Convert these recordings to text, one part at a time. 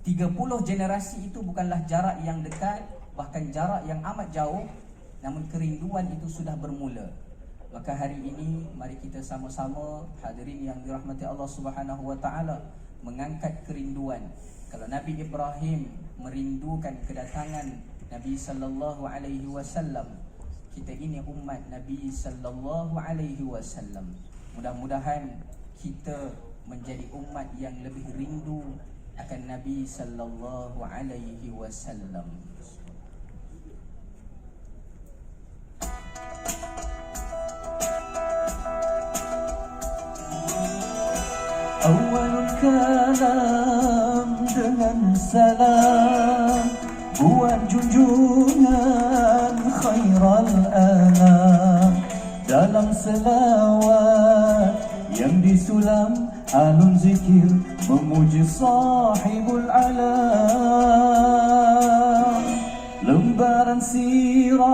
30 generasi itu bukanlah jarak yang dekat, bahkan jarak yang amat jauh, namun kerinduan itu sudah bermula. Maka hari ini mari kita sama-sama hadirin yang dirahmati Allah Subhanahu wa taala mengangkat kerinduan. Kalau Nabi Ibrahim merindukan kedatangan Nabi sallallahu alaihi wasallam, kita ini umat Nabi sallallahu alaihi wasallam. Mudah-mudahan kita menjadi umat yang lebih rindu akan Nabi sallallahu alaihi wasallam. Awal kalam dengan salam buat junjungan khairal anam, dalam selawat yang disulam alun zikir memuji sahibul alam. Lembaran sirah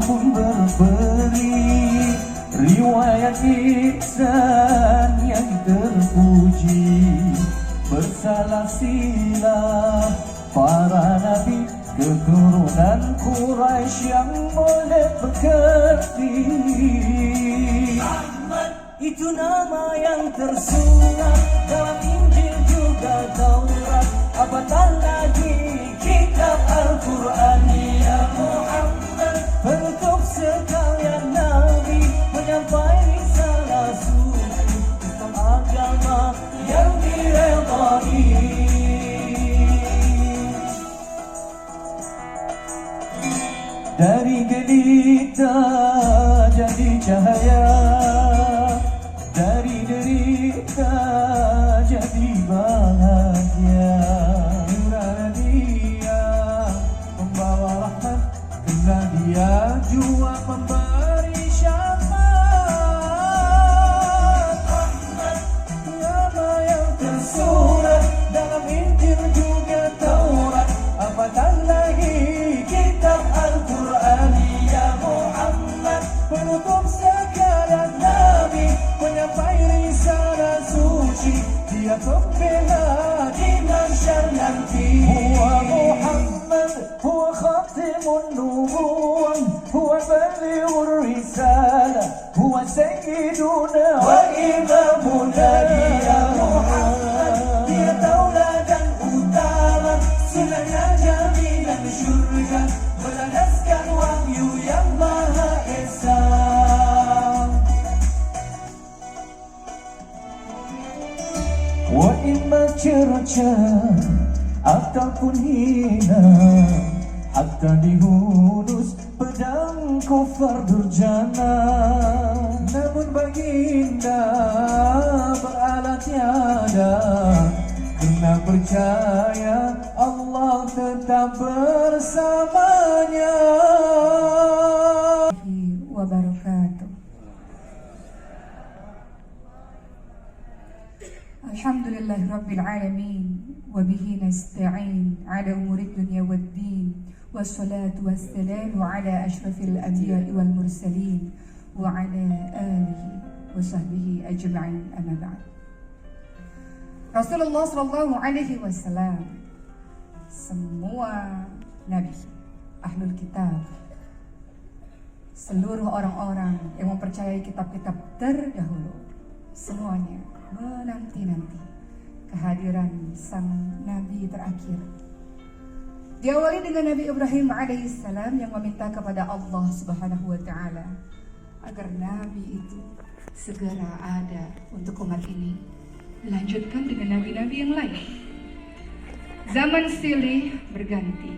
pun berberi riwayat ihsan yang terpuji, bersalah silah para nabi keturunan Quraisy yang boleh bekerti. Ahmad itu nama yang tersurat dalam Injil juga Taurat, apatah lagi kitab Al-Quran. Ya Muhammad, penutup sekalian nabi, menyampai risalah suci tentang agama yang diredai. Dari gelita jadi cahaya, dari derita jadi bahagia. Nurana dia membawa rahmat, karena dia jua memberi syafaat. Rahmat nama yang tersurat dalam Injil juga Taurat, apatah lagi kitab Al-Quran. Ya Muhammad, penutup sekalian nabi, menyampai risalah suci, dia pembela di mahsyar nanti. Huwa Muhammad, huwa khatimun nubuwah, huwa balighur risalah, huwa sayyiduna wa imamuna. Ya Muhammad, dia tauladan utama, sunahnya jaminan syurga, melandaskan wahyu yang maha esa. Wa imma cerca ataupun hina, hatta dihunus pedang kufar durjana, namun baginda beralat tiada, karena percaya Allah tetap bersamanya. Wabarakatuh. Alhamdulillahi Rabbil Alamin, wabihi nasta'in ala umurid dunya waddin, wassalatu wassalamu ala ashrafil anbiya'i wal mursalin, wa ala alihi wa sahbihi ajma'in, amma ba'd. Rasulullah sallallahu alaihi wasallam, semua nabi, ahlul kitab, seluruh orang-orang yang mempercayai kitab-kitab terdahulu, semuanya menanti-nanti kehadiran sang nabi terakhir. Diawali dengan Nabi Ibrahim alaihissalam yang meminta kepada Allah Subhanahu wa taala agar nabi itu segera ada untuk umat ini. Dilanjutkan dengan nabi-nabi yang lain. Zaman silih berganti.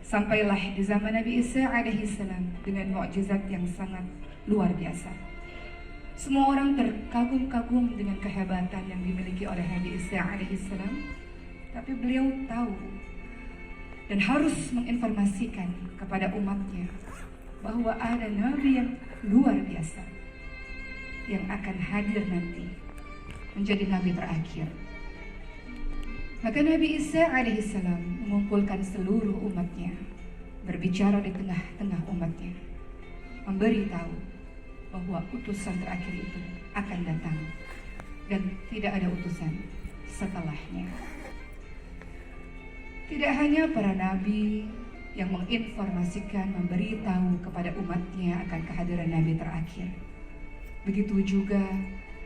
Sampailah di zaman Nabi Isa alaihissalam dengan mukjizat yang sangat luar biasa. Semua orang terkagum-kagum dengan kehebatan yang dimiliki oleh Nabi Isa alaihissalam, tapi beliau tahu dan harus menginformasikan kepada umatnya bahwa ada nabi yang luar biasa yang akan hadir nanti menjadi nabi terakhir. Maka Nabi Isa alaihissalam mengumpulkan seluruh umatnya, berbicara di tengah-tengah umatnya, memberitahu bahwa utusan terakhir itu akan datang dan tidak ada utusan setelahnya. Tidak hanya para nabi yang menginformasikan, memberitahu kepada umatnya akan kehadiran nabi terakhir. Begitu juga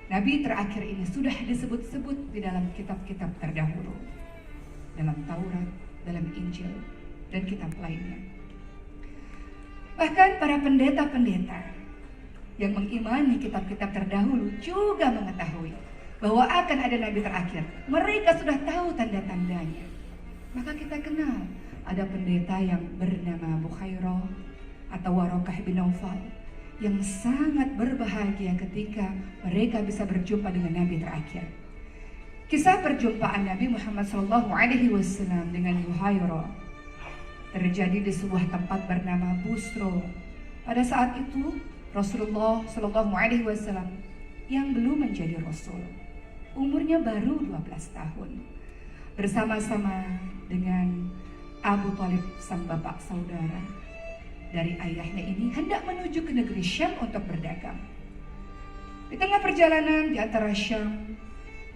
nabi terakhir ini sudah disebut-sebut di dalam kitab-kitab terdahulu, dalam Taurat, dalam Injil, dan kitab lainnya. Bahkan para pendeta-pendeta yang mengimani kitab-kitab terdahulu juga mengetahui bahwa akan ada nabi terakhir. Mereka sudah tahu tanda-tandanya. Maka kita kenal ada pendeta yang bernama Bukhairah atau Warokah bin Naufal yang sangat berbahagia ketika mereka bisa berjumpa dengan nabi terakhir. Kisah perjumpaan Nabi Muhammad SAW dengan Bukhairah terjadi di sebuah tempat bernama Busro. Pada saat itu Rasulullah SAW yang belum menjadi Rasul, umurnya baru 12 tahun, bersama-sama dengan Abu Thalib, sang bapak saudara dari ayahnya ini, hendak menuju ke negeri Syam untuk berdagang. Di tengah perjalanan di antara Syam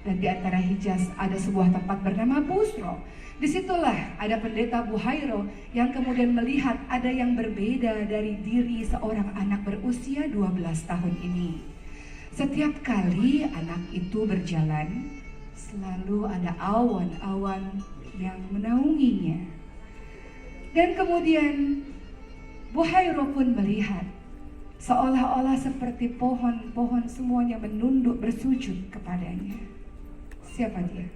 dan di antara Hijaz ada sebuah tempat bernama Busro. Disitulah ada pendeta Bukhairah yang kemudian melihat ada yang berbeda dari diri seorang anak berusia 12 tahun ini. Setiap kali anak itu berjalan, selalu ada awan-awan yang menaunginya. Dan kemudian Bukhairah pun melihat seolah-olah seperti pohon-pohon semuanya menunduk bersujud kepadanya. Siapa dia?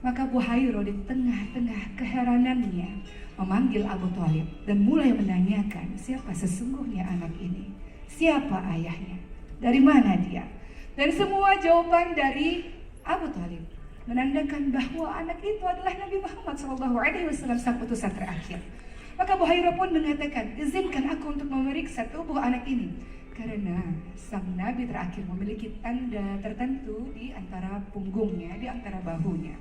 Maka Bukhairah di tengah-tengah keheranannya memanggil Abu Thalib dan mulai menanyakan siapa sesungguhnya anak ini, siapa ayahnya, dari mana dia. Dan semua jawaban dari Abu Thalib menandakan bahwa anak itu adalah Nabi Muhammad SAW, sang utusan terakhir. Maka Bukhairah pun mengatakan, izinkan aku untuk memeriksa tubuh anak ini, karena sang Nabi terakhir memiliki tanda tertentu di antara punggungnya, di antara bahunya.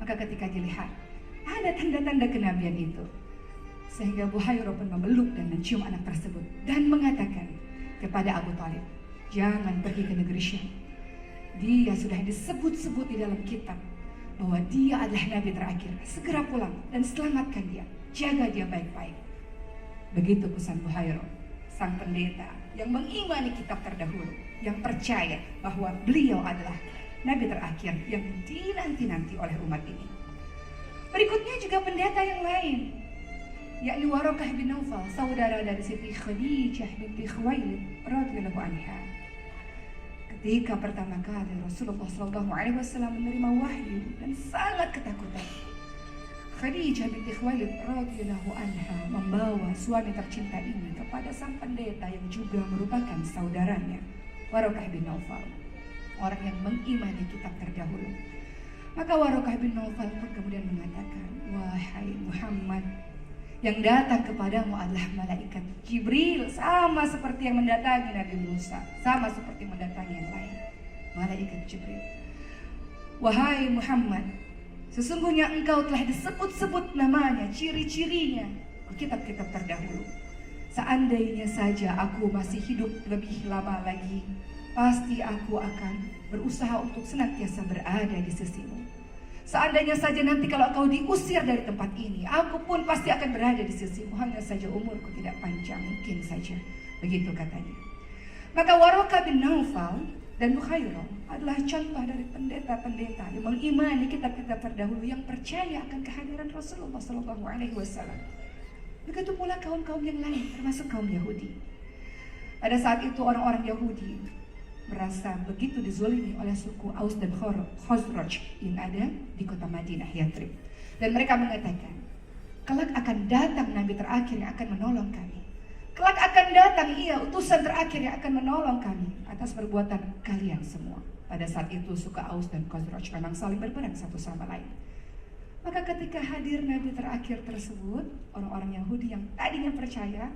Maka ketika dilihat, ada tanda-tanda kenabian itu, sehingga Bukhairah pun memeluk dan mencium anak tersebut dan mengatakan kepada Abu Thalib, jangan pergi ke negeri Syam. Dia sudah disebut-sebut di dalam kitab bahwa dia adalah nabi terakhir. Segera pulang dan selamatkan dia, jaga dia baik-baik. Begitu pesan Bukhairah, sang pendeta yang mengimani kitab terdahulu, yang percaya bahwa beliau adalah nabi terakhir yang dinanti-nanti oleh umat ini. Berikutnya juga pendeta yang lain, yakni Warokah bin Naufal, saudara dari Siti Khadijah binti Khuwailid radhiyallahu anha. Ketika pertama kali Rasulullah SAW menerima wahyu dan sangat ketakutan, Khadijah binti Khuwailid radhiyallahu anha membawa suami tercinta ini kepada sang pendeta yang juga merupakan saudaranya, Warokah bin Naufal, orang yang mengimani kitab terdahulu. Maka Warokah bin Naufal pun kemudian mengatakan, wahai Muhammad, yang datang kepadamu adalah malaikat Jibril, sama seperti yang mendatangi Nabi Musa, sama seperti mendatangi yang lain, malaikat Jibril. Wahai Muhammad, sesungguhnya engkau telah disebut-sebut namanya, ciri-cirinya di kitab-kitab terdahulu. Seandainya saja aku masih hidup lebih lama lagi, pasti aku akan berusaha untuk senantiasa berada di sisimu. Seandainya saja nanti kalau kau diusir dari tempat ini, aku pun pasti akan berada di sisimu. Hanya saja umurku tidak panjang, mungkin saja. Begitu katanya. Maka Warokah bin Naufal dan Bukhairah adalah contoh dari pendeta-pendeta yang mengimani kitab-kitab terdahulu, yang percaya akan kehadiran Rasulullah SAW. Begitu pula kaum-kaum yang lain, termasuk kaum Yahudi. Pada saat itu orang-orang Yahudi merasa begitu dizolimi oleh suku Aus dan Khazraj yang ada di kota Madinah, Yathrib. Dan mereka mengatakan, kelak akan datang nabi terakhir yang akan menolong kami. Kelak akan datang utusan terakhir yang akan menolong kami atas perbuatan kalian semua. Pada saat itu suku Aus dan Khazraj memang saling berperang satu sama lain. Maka ketika hadir nabi terakhir tersebut, orang-orang Yahudi yang tadinya percaya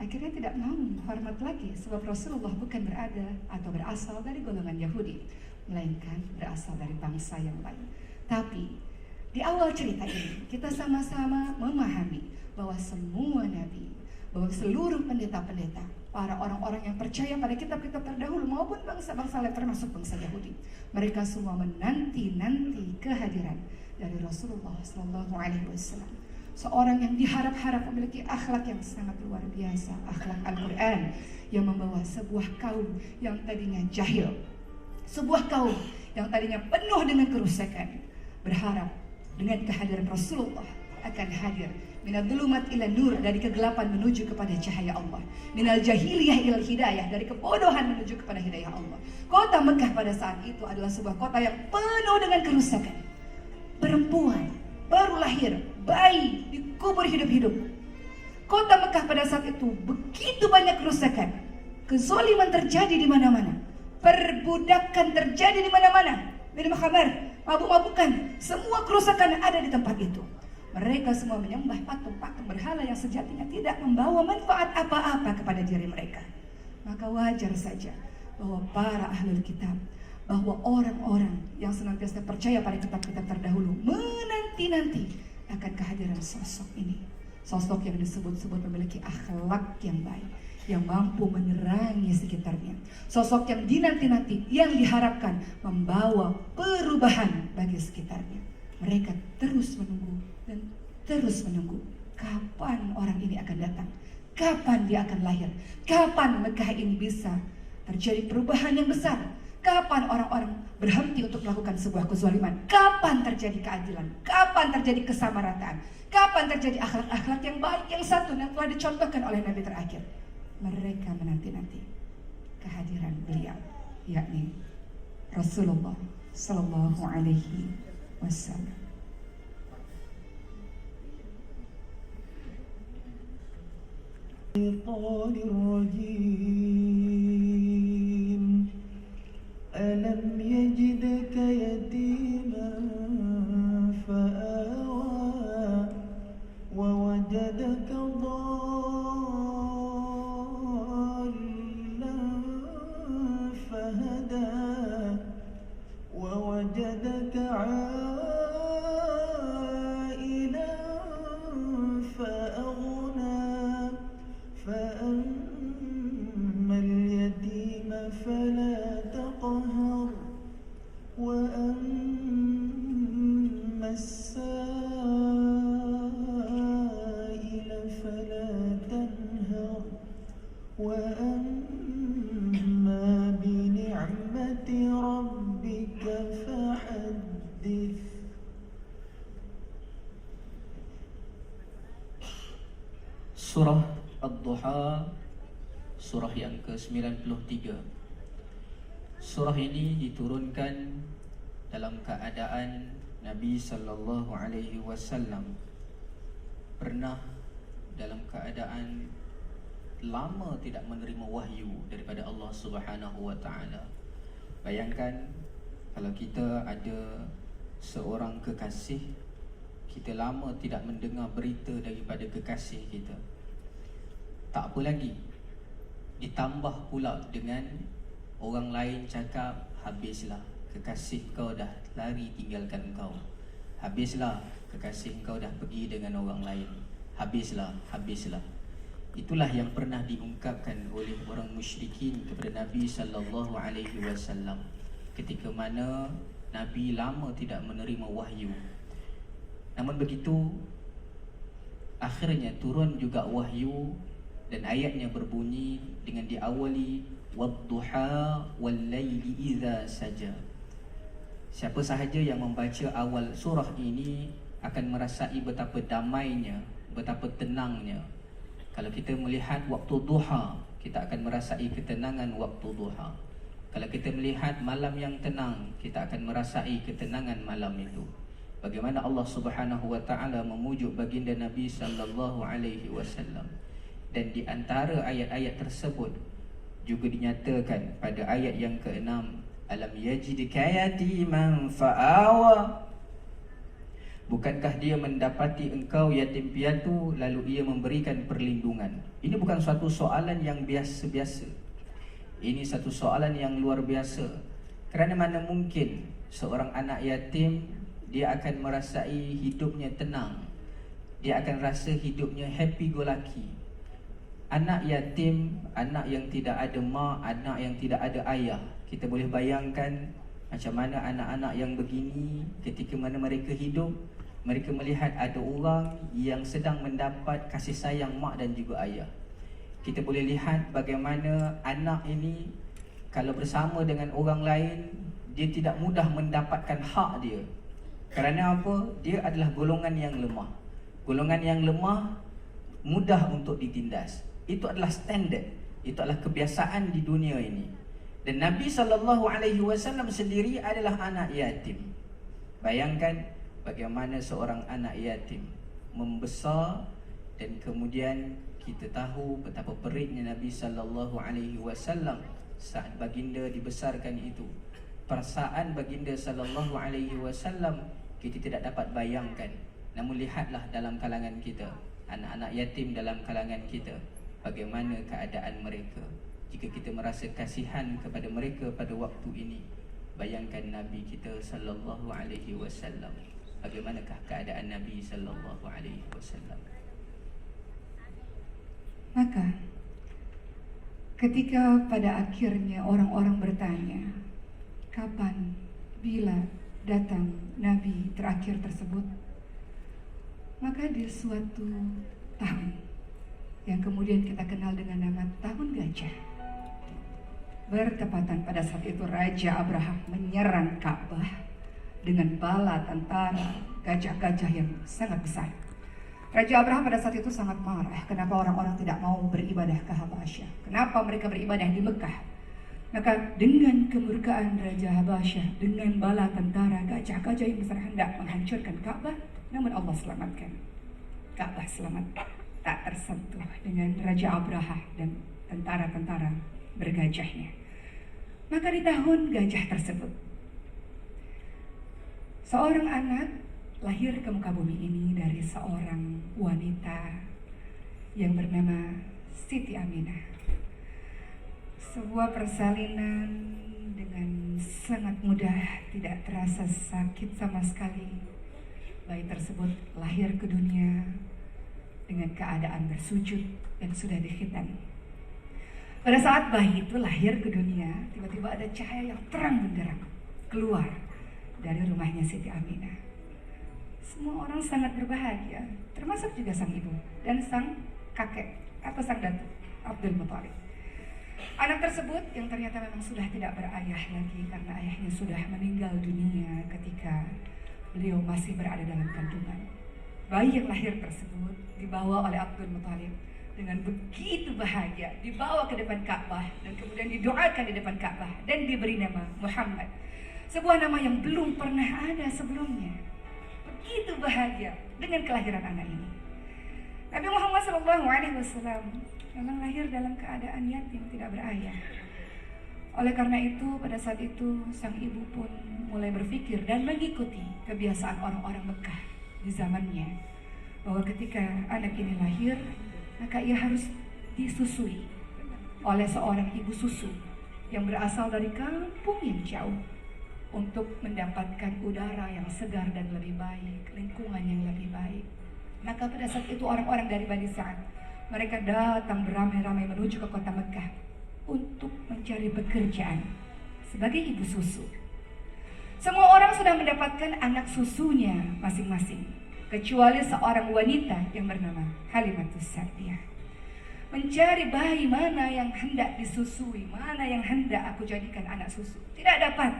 akhirnya tidak mau hormat lagi, sebab Rasulullah bukan berada atau berasal dari golongan Yahudi, melainkan berasal dari bangsa yang lain. Tapi di awal cerita ini kita sama-sama memahami bahwa semua nabi, bahwa seluruh pendeta-pendeta, para orang-orang yang percaya pada kitab-kitab terdahulu maupun bangsa-bangsa lain termasuk bangsa Yahudi, mereka semua menanti-nanti kehadiran dari Rasulullah Sallallahu Alaihi Wasallam. Seorang yang diharap-harap memiliki akhlak yang sangat luar biasa, akhlak Al-Quran yang membawa sebuah kaum yang tadinya jahil, sebuah kaum yang tadinya penuh dengan kerusakan, berharap dengan kehadiran Rasulullah akan hadir minal dhulumat ila nur, dari kegelapan menuju kepada cahaya Allah, minal jahiliyah ilal hidayah, dari kebodohan menuju kepada hidayah Allah. Kota Mekah pada saat itu adalah sebuah kota yang penuh dengan kerusakan. Perempuan baru lahir, bayi dikubur hidup-hidup. Kota Mekah pada saat itu begitu banyak kerusakan, kezaliman terjadi di mana-mana, perbudakan terjadi di mana-mana, minum khamar, mabuk-mabukan, semua kerusakan ada di tempat itu. Mereka semua menyembah patung-patung berhala yang sejatinya tidak membawa manfaat apa-apa kepada diri mereka. Maka wajar saja bahwa para ahlul kitab, bahwa orang-orang yang senantiasa percaya pada kitab-kitab terdahulu menanti-nanti akan kehadiran sosok ini. Sosok yang disebut-sebut memiliki akhlak yang baik, yang mampu menerangi sekitarnya. Sosok yang dinanti-nanti, yang diharapkan membawa perubahan bagi sekitarnya. Mereka terus menunggu dan terus menunggu kapan orang ini akan datang, kapan dia akan lahir, kapan Mekah ini bisa terjadi perubahan yang besar, kapan orang-orang berhenti untuk melakukan sebuah kezaliman, kapan terjadi keadilan, kapan terjadi kesamarataan, kapan terjadi akhlak-akhlak yang baik yang satu yang telah dicontohkan oleh Nabi terakhir. Mereka menanti-nanti kehadiran beliau, yakni Rasulullah Sallallahu Alaihi Wasallam. الشيطان الرجيم ألم يجدك يتيما فآوى ووجدك ضالا فهدى ووجدك عائلا فأغنى فأما اليتيم فلا تقهر وأما السائل فلا تنهر وأما بنعمة ربك فحدث. Surah Ad-Duha, surah yang ke-93. Surah ini diturunkan dalam keadaan Nabi sallallahu alaihi wasallam pernah dalam keadaan lama tidak menerima wahyu daripada Allah Subhanahu wa taala. Bayangkan kalau kita ada seorang kekasih, kita lama tidak mendengar berita daripada kekasih kita. Tak apa lagi, ditambah pula dengan orang lain cakap, habislah kekasih kau dah lari tinggalkan kau, habislah kekasih kau dah pergi dengan orang lain, habislah. Itulah yang pernah diungkapkan oleh orang musyrikin kepada Nabi sallallahu alaihi wasallam ketika mana Nabi lama tidak menerima wahyu. Namun begitu, akhirnya turun juga wahyu dan ayatnya berbunyi dengan diawali wadduha wallaili idza saja. Siapa sahaja yang membaca awal surah ini akan merasai betapa damainya, betapa tenangnya. Kalau kita melihat waktu duha, kita akan merasai ketenangan waktu duha. Kalau kita melihat malam yang tenang, kita akan merasai ketenangan malam itu. Bagaimana Allah Subhanahu wa taala memujuk baginda Nabi sallallahu alaihi wasallam. Dan di antara ayat-ayat tersebut juga dinyatakan pada ayat yang ke-6, alam yajidka yatiman fa'awa. Bukankah dia mendapati engkau yatim piatu lalu ia memberikan perlindungan? Ini bukan suatu soalan yang biasa-biasa. Ini satu soalan yang luar biasa. Kerana mana mungkin seorang anak yatim dia akan merasai hidupnya tenang, dia akan rasa hidupnya happy go lucky. Anak yatim, anak yang tidak ada mak, anak yang tidak ada ayah, kita boleh bayangkan Macam mana anak-anak yang begini ketika mana mereka hidup, mereka melihat ada orang yang sedang mendapat kasih sayang mak dan juga ayah. Kita boleh lihat bagaimana anak ini kalau bersama dengan orang lain, dia tidak mudah mendapatkan hak dia. Kerana apa? Dia adalah golongan yang lemah. Golongan yang lemah mudah untuk ditindas. Itu adalah standard. Itu adalah kebiasaan di dunia ini. Dan Nabi SAW sendiri adalah anak yatim. Bayangkan bagaimana seorang anak yatim membesar, dan kemudian kita tahu betapa peritnya Nabi SAW saat baginda dibesarkan itu. Perasaan baginda SAW kita tidak dapat bayangkan. Namun lihatlah dalam kalangan kita, anak-anak yatim dalam kalangan kita, bagaimana keadaan mereka. Jika kita merasa kasihan kepada mereka pada waktu ini, bayangkan Nabi kita sallallahu alaihi wasallam. Bagaimanakah keadaan Nabi sallallahu alaihi wasallam? Maka ketika pada akhirnya orang-orang bertanya, kapan, bila datang Nabi terakhir tersebut, maka di suatu tahun yang kemudian kita kenal dengan nama Tahun Gajah, bertepatan pada saat itu Raja Abraha menyerang Ka'bah dengan bala tentara gajah-gajah yang sangat besar. Raja Abraha pada saat itu sangat marah. Kenapa orang-orang tidak mau beribadah ke Habasyah? Kenapa mereka beribadah di Mekah? Maka dengan kemurkaan Raja Habasyah, dengan bala tentara gajah-gajah yang besar hendak menghancurkan Ka'bah, namun Allah selamatkan. Ka'bah selamat, tak tersentuh dengan Raja Abraha dan tentara-tentara bergajahnya. Maka di tahun gajah tersebut, seorang anak lahir ke muka bumi ini dari seorang wanita yang bernama Siti Aminah. Sebuah persalinan dengan sangat mudah, tidak terasa sakit sama sekali. Bayi tersebut lahir ke dunia dengan keadaan bersujud dan sudah dikhitan. Pada saat bayi itu lahir ke dunia, tiba-tiba ada cahaya yang terang benderang keluar dari rumahnya Siti Aminah. Semua orang sangat berbahagia, termasuk juga sang ibu dan sang kakek atau sang datuk Abdul Muthalib. Anak tersebut yang ternyata memang sudah tidak berayah lagi karena ayahnya sudah meninggal dunia ketika beliau masih berada dalam kandungan. Bayi yang lahir tersebut dibawa oleh Abdul Muthalib dengan begitu bahagia, dibawa ke depan Ka'bah dan kemudian didoakan di depan Ka'bah dan diberi nama Muhammad, sebuah nama yang belum pernah ada sebelumnya. Begitu bahagia dengan kelahiran anak ini. Nabi Muhammad SAW memang lahir dalam keadaan yatim, tidak berayah. Oleh karena itu, pada saat itu sang ibu pun mulai berpikir dan mengikuti kebiasaan orang-orang Mekah di zamannya, bahwa ketika anak ini lahir, maka ia harus disusui oleh seorang ibu susu yang berasal dari kampung yang jauh untuk mendapatkan udara yang segar dan lebih baik, lingkungan yang lebih baik. Maka pada saat itu orang-orang dari Bani Sa'ad, mereka datang beramai-ramai menuju ke kota Mekah untuk mencari pekerjaan sebagai ibu susu. Semua orang sudah mendapatkan anak susunya masing-masing, kecuali seorang wanita yang bernama Halimatus Sa'diyah. Mencari bayi mana yang hendak disusui, mana yang hendak aku jadikan anak susu, tidak dapat.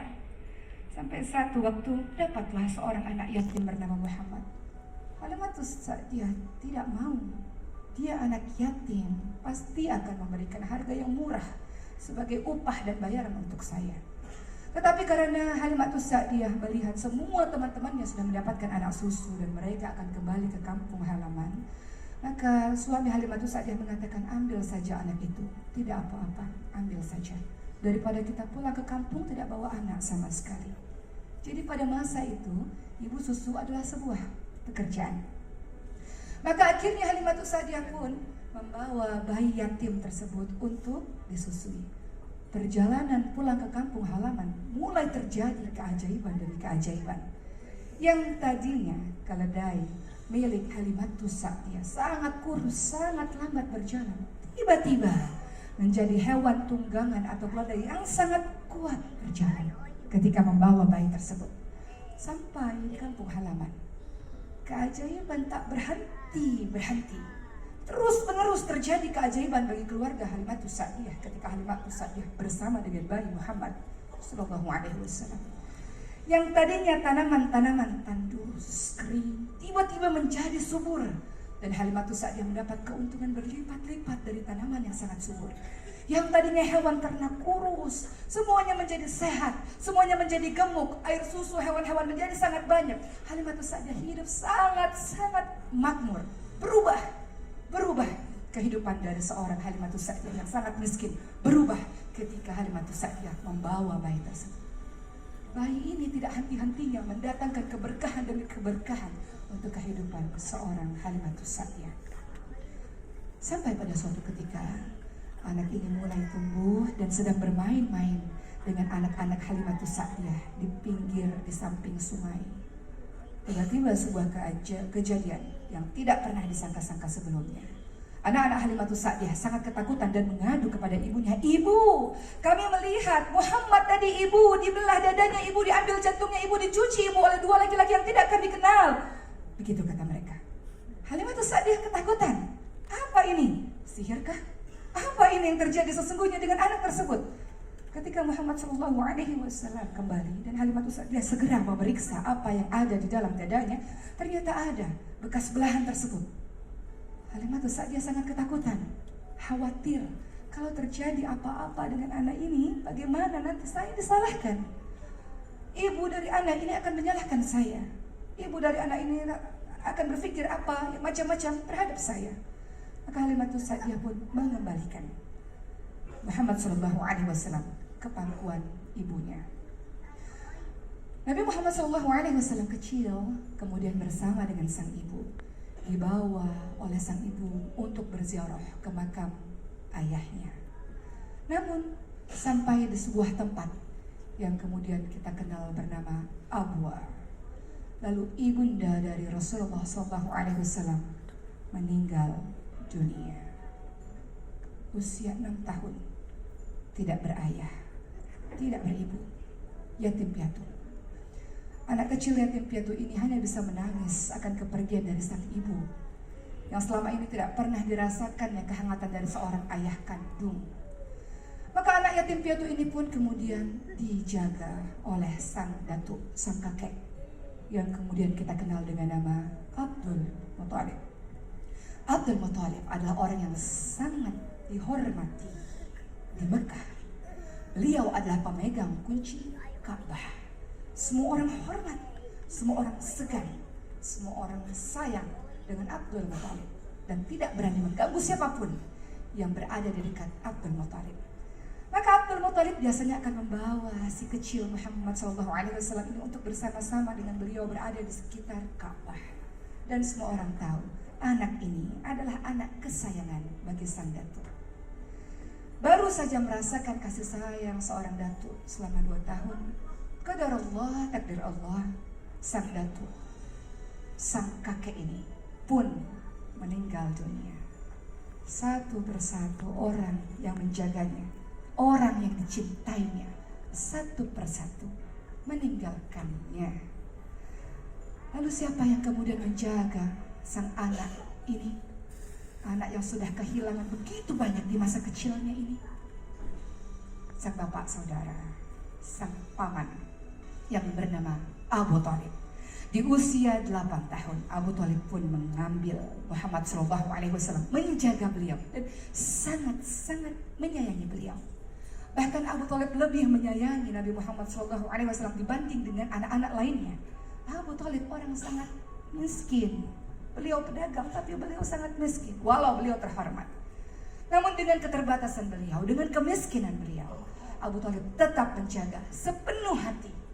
Sampai satu waktu dapatlah seorang anak yatim bernama Muhammad. Halimatus Sa'diyah tidak mau. Dia anak yatim, pasti akan memberikan harga yang murah sebagai upah dan bayaran untuk saya. Tetapi karena Halimatus Sa'diyah melihat semua teman-temannya sudah mendapatkan anak susu dan mereka akan kembali ke kampung halaman, maka suami Halimatus Sa'diyah mengatakan, ambil saja anak itu, tidak apa-apa, ambil saja. Daripada kita pulang ke kampung tidak bawa anak sama sekali. Jadi pada masa itu, ibu susu adalah sebuah pekerjaan. Maka akhirnya Halimatus Sa'diyah pun membawa bayi yatim tersebut untuk disusui. Perjalanan pulang ke kampung halaman mulai terjadi keajaiban demi keajaiban. Yang tadinya keledai milik Halimatus Sa'diyah sangat kurus, sangat lambat berjalan, tiba-tiba menjadi hewan tunggangan atau keledai yang sangat kuat berjalan. ketika membawa bayi tersebut. Sampai di kampung halaman, keajaiban tak berhenti. Terus menerus terjadi keajaiban bagi keluarga Halimatus Sa'diyah ketika Halimatus Sa'diyah bersama dengan bayi Muhammad sallallahu alaihi wasallam. Yang tadinya tanaman-tanaman tandus, kering, tiba-tiba menjadi subur, dan Halimatus Sa'diyah mendapat keuntungan berlipat-lipat dari tanaman yang sangat subur. Yang tadinya hewan ternak kurus, semuanya menjadi sehat, semuanya menjadi gemuk, air susu hewan-hewan menjadi sangat banyak. Halimatus Sa'diyah hidup sangat-sangat makmur. Berubah kehidupan dari seorang Halimatus Sa'diyah yang sangat miskin, berubah ketika Halimatus Sa'diyah membawa bayi tersebut. Bayi ini tidak henti-hentinya mendatangkan keberkahan demi keberkahan untuk kehidupan seorang Halimatus Sa'diyah. Sampai pada suatu ketika anak ini mulai tumbuh dan sedang bermain-main dengan anak-anak Halimatus Sa'diyah di samping sungai. Tiba-tiba sebuah kejadian yang tidak pernah disangka-sangka sebelumnya. Anak-anak Halimatus Sa'diyah sangat ketakutan dan mengadu kepada ibunya, "Ibu, kami melihat Muhammad tadi ibu dibelah dadanya, ibu diambil jantungnya, ibu dicuci ibu oleh dua laki-laki yang tidak kami kenal." Begitu kata mereka. Halimatus Sa'diyah ketakutan. Apa ini? Sihirkah? Apa ini yang terjadi sesungguhnya dengan anak tersebut? Ketika Muhammad sallallahu alaihi wasallam kembali dan Halimatus Sa'diyah segera memeriksa apa yang ada di dalam dadanya, ternyata ada bekas belahan tersebut. Halimatus Sa'diyah sangat ketakutan, khawatir kalau terjadi apa-apa dengan anak ini, bagaimana nanti saya disalahkan. Ibu dari anak ini akan menyalahkan saya. Ibu dari anak ini akan berpikir apa macam-macam terhadap saya. Maka Halimatus Sa'diyah pun mengembalikan Muhammad sallallahu alaihi wasallam ke pangkuan ibunya. Nabi Muhammad sallallahu alaihi wasallam kecil kemudian bersama dengan sang ibu dibawa oleh sang ibu untuk berziarah ke makam ayahnya. Namun sampai di sebuah tempat yang kemudian kita kenal bernama Abwa. Lalu ibunda dari Rasulullah sallallahu alaihi wasallam meninggal dunia. Usia 6 tahun, tidak berayah, tidak beribu, yatim piatu. Anak kecil yatim piatu ini hanya bisa menangis akan kepergian dari sang ibu yang selama ini tidak pernah dirasakannya kehangatan dari seorang ayah kandung. Maka anak yatim piatu ini pun kemudian dijaga oleh sang datuk, sang kakek yang kemudian kita kenal dengan nama Abdul Muthalib. Abdul Muthalib adalah orang yang sangat dihormati di Mekah. Beliau adalah pemegang kunci Ka'bah. Semua orang hormat, semua orang segan, semua orang sayang dengan Abdul Muthalib dan tidak berani mengganggu siapapun yang berada di dekat Abdul Muthalib. Maka Abdul Muthalib biasanya akan membawa si kecil Muhammad SAW ini untuk bersama-sama dengan beliau berada di sekitar Ka'bah. Dan semua orang tahu anak ini adalah anak kesayangan bagi sang datuk. Baru saja merasakan kasih sayang seorang datuk selama 2 tahun. Qadar Allah, takdir Allah, sang datuk, sang kakek ini pun meninggal dunia. Satu persatu orang yang menjaganya, orang yang dicintainya, satu persatu meninggalkannya. Lalu siapa yang kemudian menjaga sang anak ini? Anak yang sudah kehilangan begitu banyak di masa kecilnya ini. Sang bapak saudara, sang paman yang bernama Abu Thalib. Di usia 8 tahun, Abu Thalib pun mengambil Muhammad SAW, menjaga beliau dan sangat-sangat menyayangi beliau. Bahkan Abu Thalib lebih menyayangi Nabi Muhammad SAW dibanding dengan anak-anak lainnya. Abu Thalib orang sangat miskin. Beliau pedagang tapi beliau sangat miskin, walau beliau terhormat. Namun dengan keterbatasan beliau, dengan kemiskinan beliau, Abu Thalib tetap menjaga sepenuh hati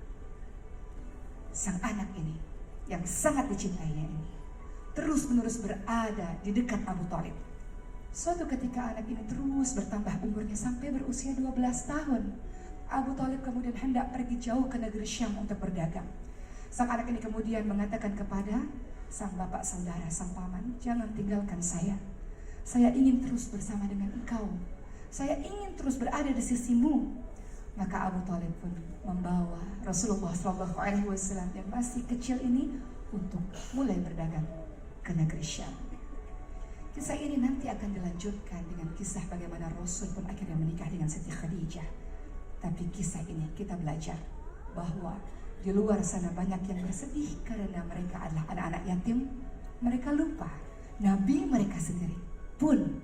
sang anak ini yang sangat dicintainya ini. Terus-menerus berada di dekat Abu Thalib. Suatu ketika anak ini terus bertambah umurnya sampai berusia 12 tahun. Abu Thalib kemudian hendak pergi jauh ke negeri Syam untuk berdagang. Sang anak ini kemudian mengatakan kepada sang bapak saudara, sang paman, "Jangan tinggalkan saya. Saya ingin terus bersama dengan engkau. Saya ingin terus berada di sisimu." Maka Abu Thalib pun membawa Rasulullah SAW yang masih kecil ini untuk mulai berdagang ke negeri Syam. Kisah ini nanti akan dilanjutkan dengan kisah bagaimana Rasul pun akhirnya menikah dengan Siti Khadijah. Tapi kisah ini kita belajar bahwa di luar sana banyak yang bersedih karena mereka adalah anak-anak yatim. Mereka lupa Nabi mereka sendiri pun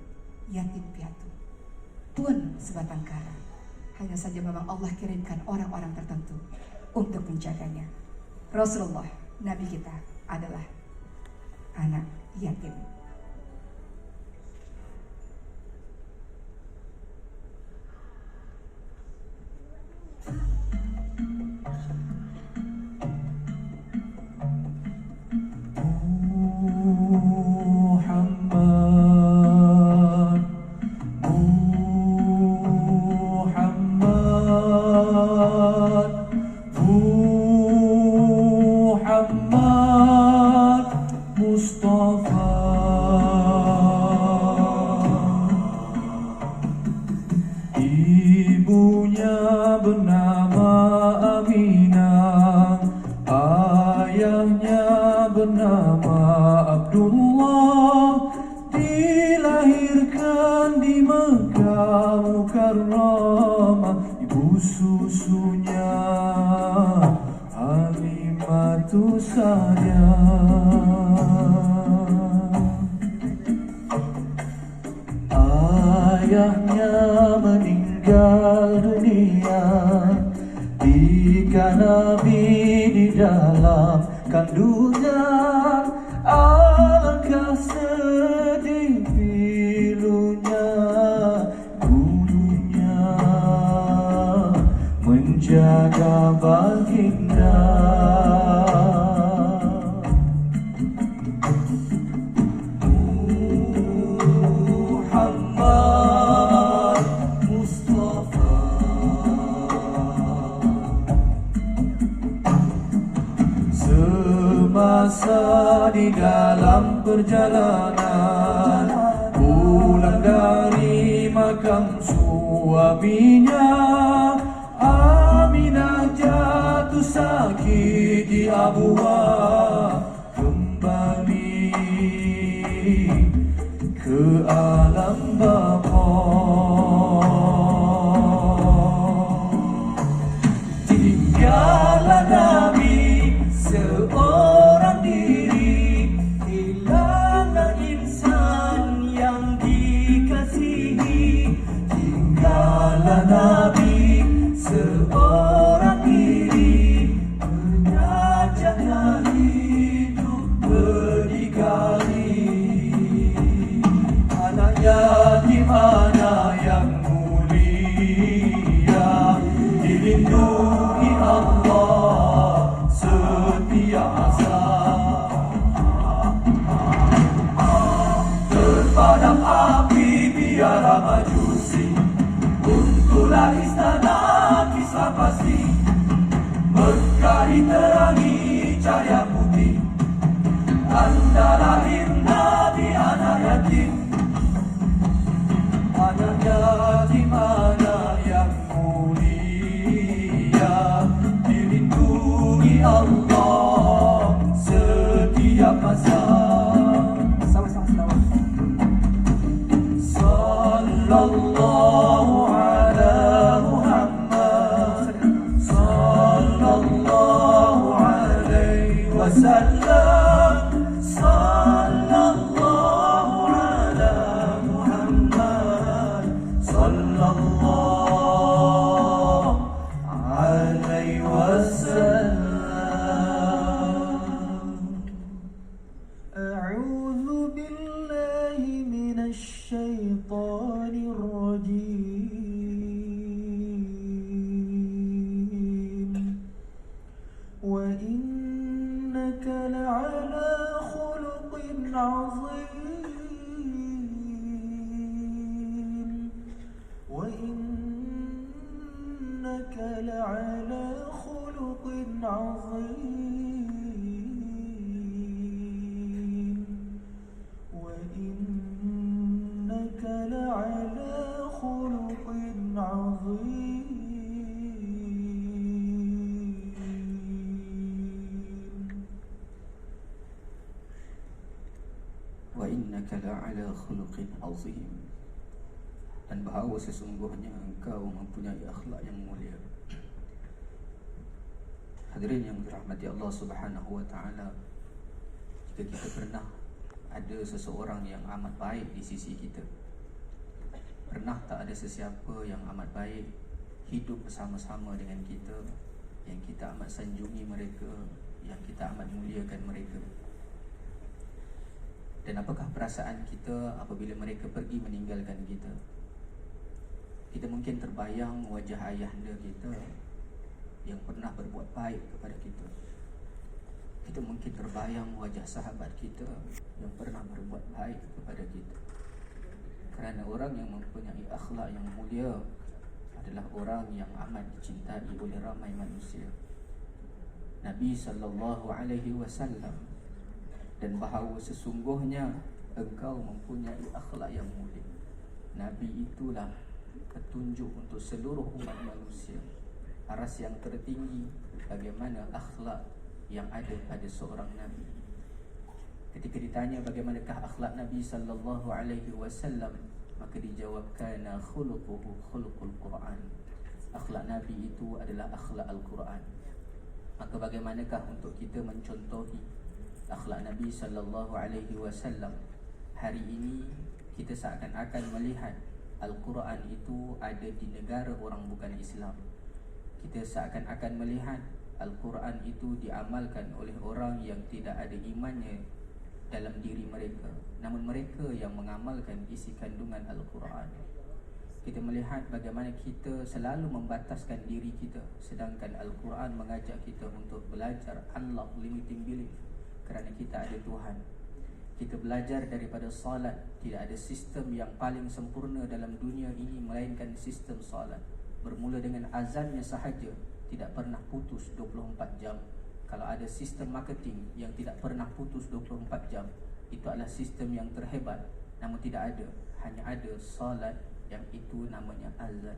yatim piatu, pun sebatang kara. Hanya saja memang Allah kirimkan orang-orang tertentu untuk menjaganya. Rasulullah, Nabi kita adalah anak yatim. Ibunya bernama Aminah, ayahnya bernama Abdullah. Dilahirkan di Mekah Mukarramah, ibu susunya Halimatu Sa'diyah. Ayahnya meninggal dunia ketika Nabi di dalam kandungan. Alangkah sedih pilunya, gurunya menjaga baginda. Semasa di dalam perjalanan pulang dari makam suaminya, Aminah jatuh sakit di Abwa, kembali ke alam bapa. Tinggallah Nabi seorang diri, hilanglah insan yang dikasihi. Tinggallah Nabi seorang diri, menyajakan hidup berdikari. Anak yatim anak yang mulia, dilindungi Allah setiasa. Terpadam api biara majusi, untuklah istana Kisra pasti. Mekah diterangi cahaya putih, tanda lahir Nabi anak yatim. Anak yatim anak yang mulia, dilindungi Allah setiap masa. Sama-sama sallallahu ala Muhammad, sallallahu alaihi wasallam, sallallahu ala Muhammad, sallallahu alaihi wasallam. A'udzu billahi minasy syaithanir rajim. Wa innaka la'ala khuluqin 'azim. Wa innaka la'ala khuluqin 'azim. Wa innaka la'ala khuluqin 'azim. innaka la'ala khuluqin azim. Dan bahawa sesungguhnya engkau mempunyai akhlak yang mulia. Hadirin yang dirahmati Allah Subhanahu wa taala, jika kita pernah ada seseorang yang amat baik di sisi kita, pernah tak ada sesiapa yang amat baik hidup bersama-sama dengan kita, yang kita amat sanjungi mereka, yang kita amat muliakan mereka. Dan apakah perasaan kita apabila mereka pergi meninggalkan kita? Kita mungkin terbayang wajah ayahanda kita yang pernah berbuat baik kepada kita. Kita mungkin terbayang wajah sahabat kita yang pernah berbuat baik kepada kita. Kerana orang yang mempunyai akhlak yang mulia adalah orang yang amat dicintai oleh ramai manusia. Nabi SAW, dan bahawa sesungguhnya engkau mempunyai akhlak yang mulia. Nabi itulah petunjuk untuk seluruh umat manusia. Aras yang tertinggi bagaimana akhlak yang ada pada seorang Nabi. Ketika ditanya bagaimanakah akhlak Nabi SAW, maka dijawab kana khuluquhu khuluqul Quran. Akhlak Nabi itu adalah akhlak Al-Quran. Maka bagaimanakah untuk kita mencontohi akhlak Nabi SAW? Hari ini kita seakan-akan melihat Al-Quran itu ada di negara orang bukan Islam. Kita seakan-akan melihat Al-Quran itu diamalkan oleh orang yang tidak ada imannya dalam diri mereka, namun mereka yang mengamalkan isi kandungan Al-Quran. Kita melihat bagaimana kita selalu membataskan diri kita, sedangkan Al-Quran mengajak kita untuk belajar unlock limiting belief, kerana kita ada Tuhan. Kita belajar daripada salat. Tidak ada sistem yang paling sempurna dalam dunia ini melainkan sistem salat. Bermula dengan azannya sahaja, tidak pernah putus 24 jam. Kalau ada sistem marketing yang tidak pernah putus 24 jam, itu adalah sistem yang terhebat. Namun tidak ada, hanya ada salat yang itu namanya azan.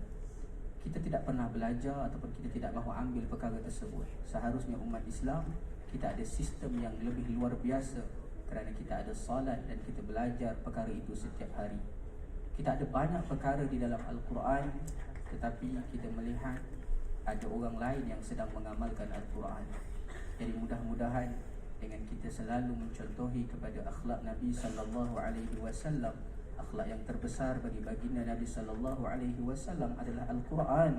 Kita tidak pernah belajar ataupun kita tidak mahu ambil perkara tersebut. Seharusnya umat Islam, kita ada sistem yang lebih luar biasa, kerana kita ada salat dan kita belajar perkara itu setiap hari. Kita ada banyak perkara di dalam Al-Quran, tetapi kita melihat ada orang lain yang sedang mengamalkan Al-Quran. Jadi mudah-mudahan dengan kita selalu mencontohi kepada akhlak Nabi SAW, akhlak yang terbesar bagi baginda Nabi SAW adalah Al-Quran,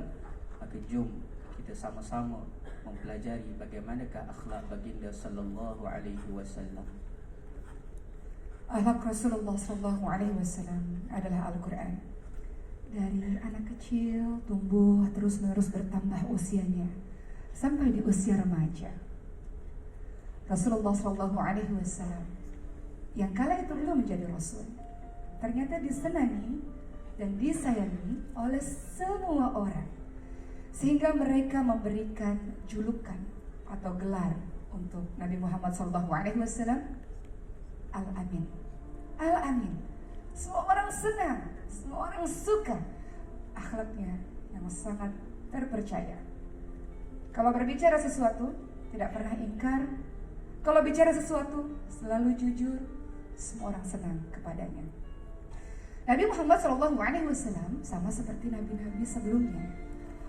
maka jom kita sama-sama mempelajari bagaimanakah akhlak baginda SAW. Akhlak Rasulullah SAW adalah Al-Quran. Dari anak kecil tumbuh terus-menerus bertambah usianya sampai di usia remaja. Rasulullah SAW yang kala itu belum menjadi Rasul, ternyata disenangi dan disayangi oleh semua orang, sehingga mereka memberikan julukan atau gelar untuk Nabi Muhammad SAW, Al-Amin. Al-Amin. Semua orang senang, semua orang suka akhlaknya yang sangat terpercaya. Kalau berbicara sesuatu tidak pernah ingkar, kalau bicara sesuatu selalu jujur, semua orang senang kepadanya. Nabi Muhammad SAW sama seperti nabi-nabi sebelumnya,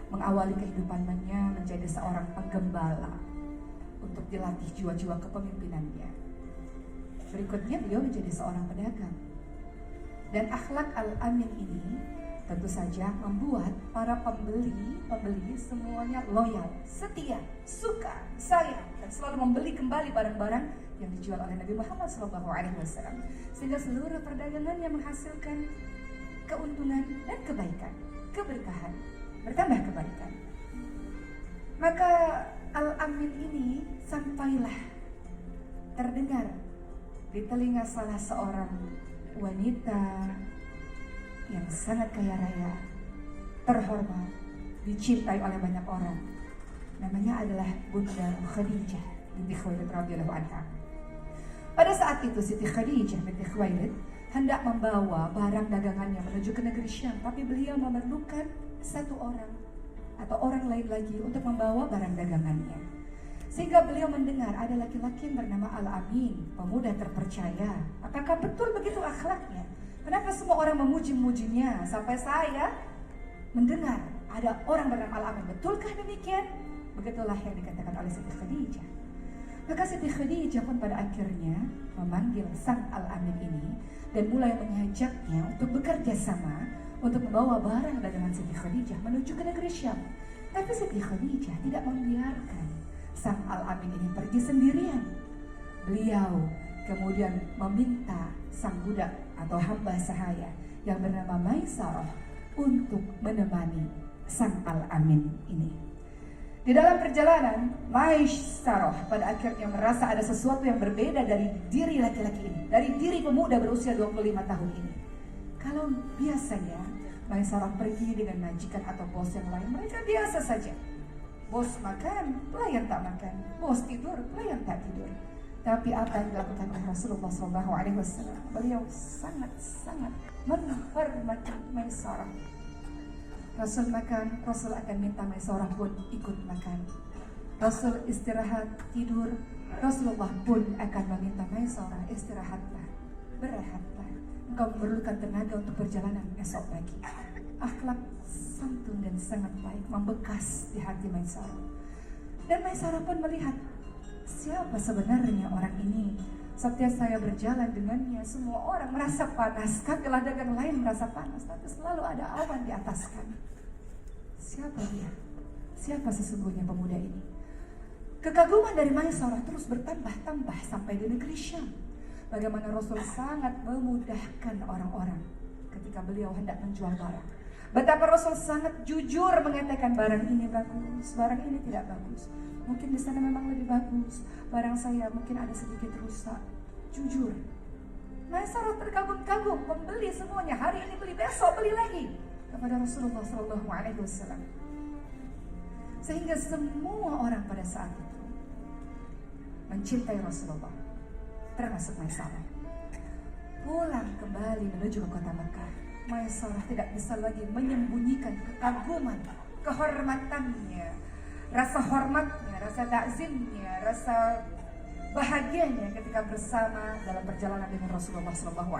mengawali kehidupannya menjadi seorang penggembala untuk dilatih jiwa-jiwa kepemimpinannya. Berikutnya beliau menjadi seorang pedagang. Dan akhlak Al-Amin ini tentu saja membuat para pembeli semuanya loyal, setia, suka, sayang, dan selalu membeli kembali barang-barang yang dijual oleh Nabi Muhammad SAW. Sehingga seluruh perdagangannya menghasilkan keuntungan dan kebaikan, keberkahan, bertambah kebaikan. Maka Al-Amin ini sampailah terdengar di telinga salah seorang wanita yang sangat kaya raya, terhormat, dicintai oleh banyak orang. Namanya adalah Bunda Khadijah binti Khuwailid radhiyallahu anha. Pada saat itu Siti Khadijah binti Khuwailid hendak membawa barang dagangannya menuju ke negeri Syam, tapi beliau memerlukan satu orang atau orang lain lagi untuk membawa barang dagangannya. Sehingga beliau mendengar ada laki-laki yang bernama Al-Amin, pemuda terpercaya. Apakah betul begitu akhlaknya? Kenapa semua orang memuji-mujinya? Sampai saya mendengar ada orang bernama Al-Amin. Betulkah demikian? Begitulah yang dikatakan oleh Siti Khadijah. Maka Siti Khadijah pun pada akhirnya memanggil sang Al-Amin ini dan mulai mengajaknya untuk bekerja sama untuk membawa barang dagangan Siti Khadijah menuju ke negeri Syam. Tapi Siti Khadijah tidak membiarkan sang Al-Amin ini pergi sendirian. Beliau kemudian meminta sang budak atau hamba sahaya yang bernama Maisarah untuk menemani sang Al-Amin ini. Di dalam perjalanan, Maisarah pada akhirnya merasa ada sesuatu yang berbeda dari diri laki-laki ini, dari diri pemuda berusia 25 tahun ini. Kalau biasanya Maisarah pergi dengan majikan atau bos yang lain, mereka biasa saja. Bos makan, pelayan tak makan. Bos tidur, pelayan tak tidur. Tapi apa yang dilakukan oleh Rasulullah SAW? Beliau sangat menghormati Maisarah. Rasul makan, Rasul akan minta Maisarah pun ikut makan. Rasul istirahat, tidur, Rasulullah pun akan meminta Maisarah, istirahatlah, berehatlah. Engkau memerlukan tenaga untuk perjalanan esok pagi. Akhlak santun dan sangat baik membekas di hati Maisarah. Dan Maisarah pun melihat siapa sebenarnya orang ini. Setiap saya berjalan dengannya, semua orang merasa panas. Kakilah dagang lain merasa panas, tapi selalu ada awan di atas kami. Siapa dia? Siapa sesungguhnya pemuda ini? Kekaguman dari Maisarah terus bertambah-tambah sampai di negeri Syam. Bagaimana Rasul sangat memudahkan orang-orang ketika beliau hendak menjual barang. Betapa Rasul sangat jujur mengatakan barang ini bagus, barang ini tidak bagus. Mungkin di sana memang lebih bagus. Barang saya mungkin ada sedikit rusak. Jujur. Maisarah terkagum-kagum membeli semuanya. Hari ini beli, besok beli lagi kepada Rasulullah SAW. Sehingga semua orang pada saat itu mencintai Rasulullah, termasuk Maisarah. Pulang kembali menuju ke kota Mekah, Maisarah tidak bisa lagi menyembunyikan kekaguman, kehormatannya, rasa hormatnya, rasa takzimnya, rasa bahagianya ketika bersama dalam perjalanan dengan Rasulullah SAW.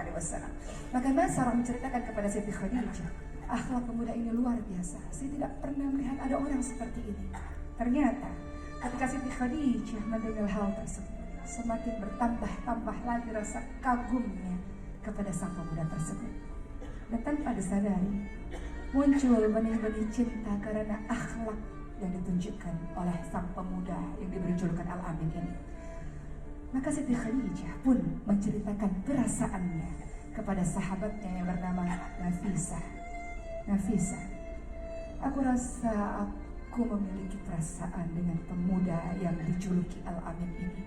Maka Maisarah menceritakan kepada Siti Khadijah, akhlak pemuda ini luar biasa. Saya tidak pernah melihat ada orang seperti ini. Ternyata ketika Siti Khadijah mendengar hal tersebut, semakin bertambah-tambah lagi rasa kagumnya kepada sang pemuda tersebut. Dan tanpa disadari muncul benih-benih cinta karena akhlak yang ditunjukkan oleh sang pemuda yang diberi julukan Al-Amin ini. Maka Siti Khadijah pun menceritakan perasaannya kepada sahabatnya yang bernama Nafisah. Nafisah, aku rasa aku memiliki perasaan dengan pemuda yang dijuluki Al-Amin ini.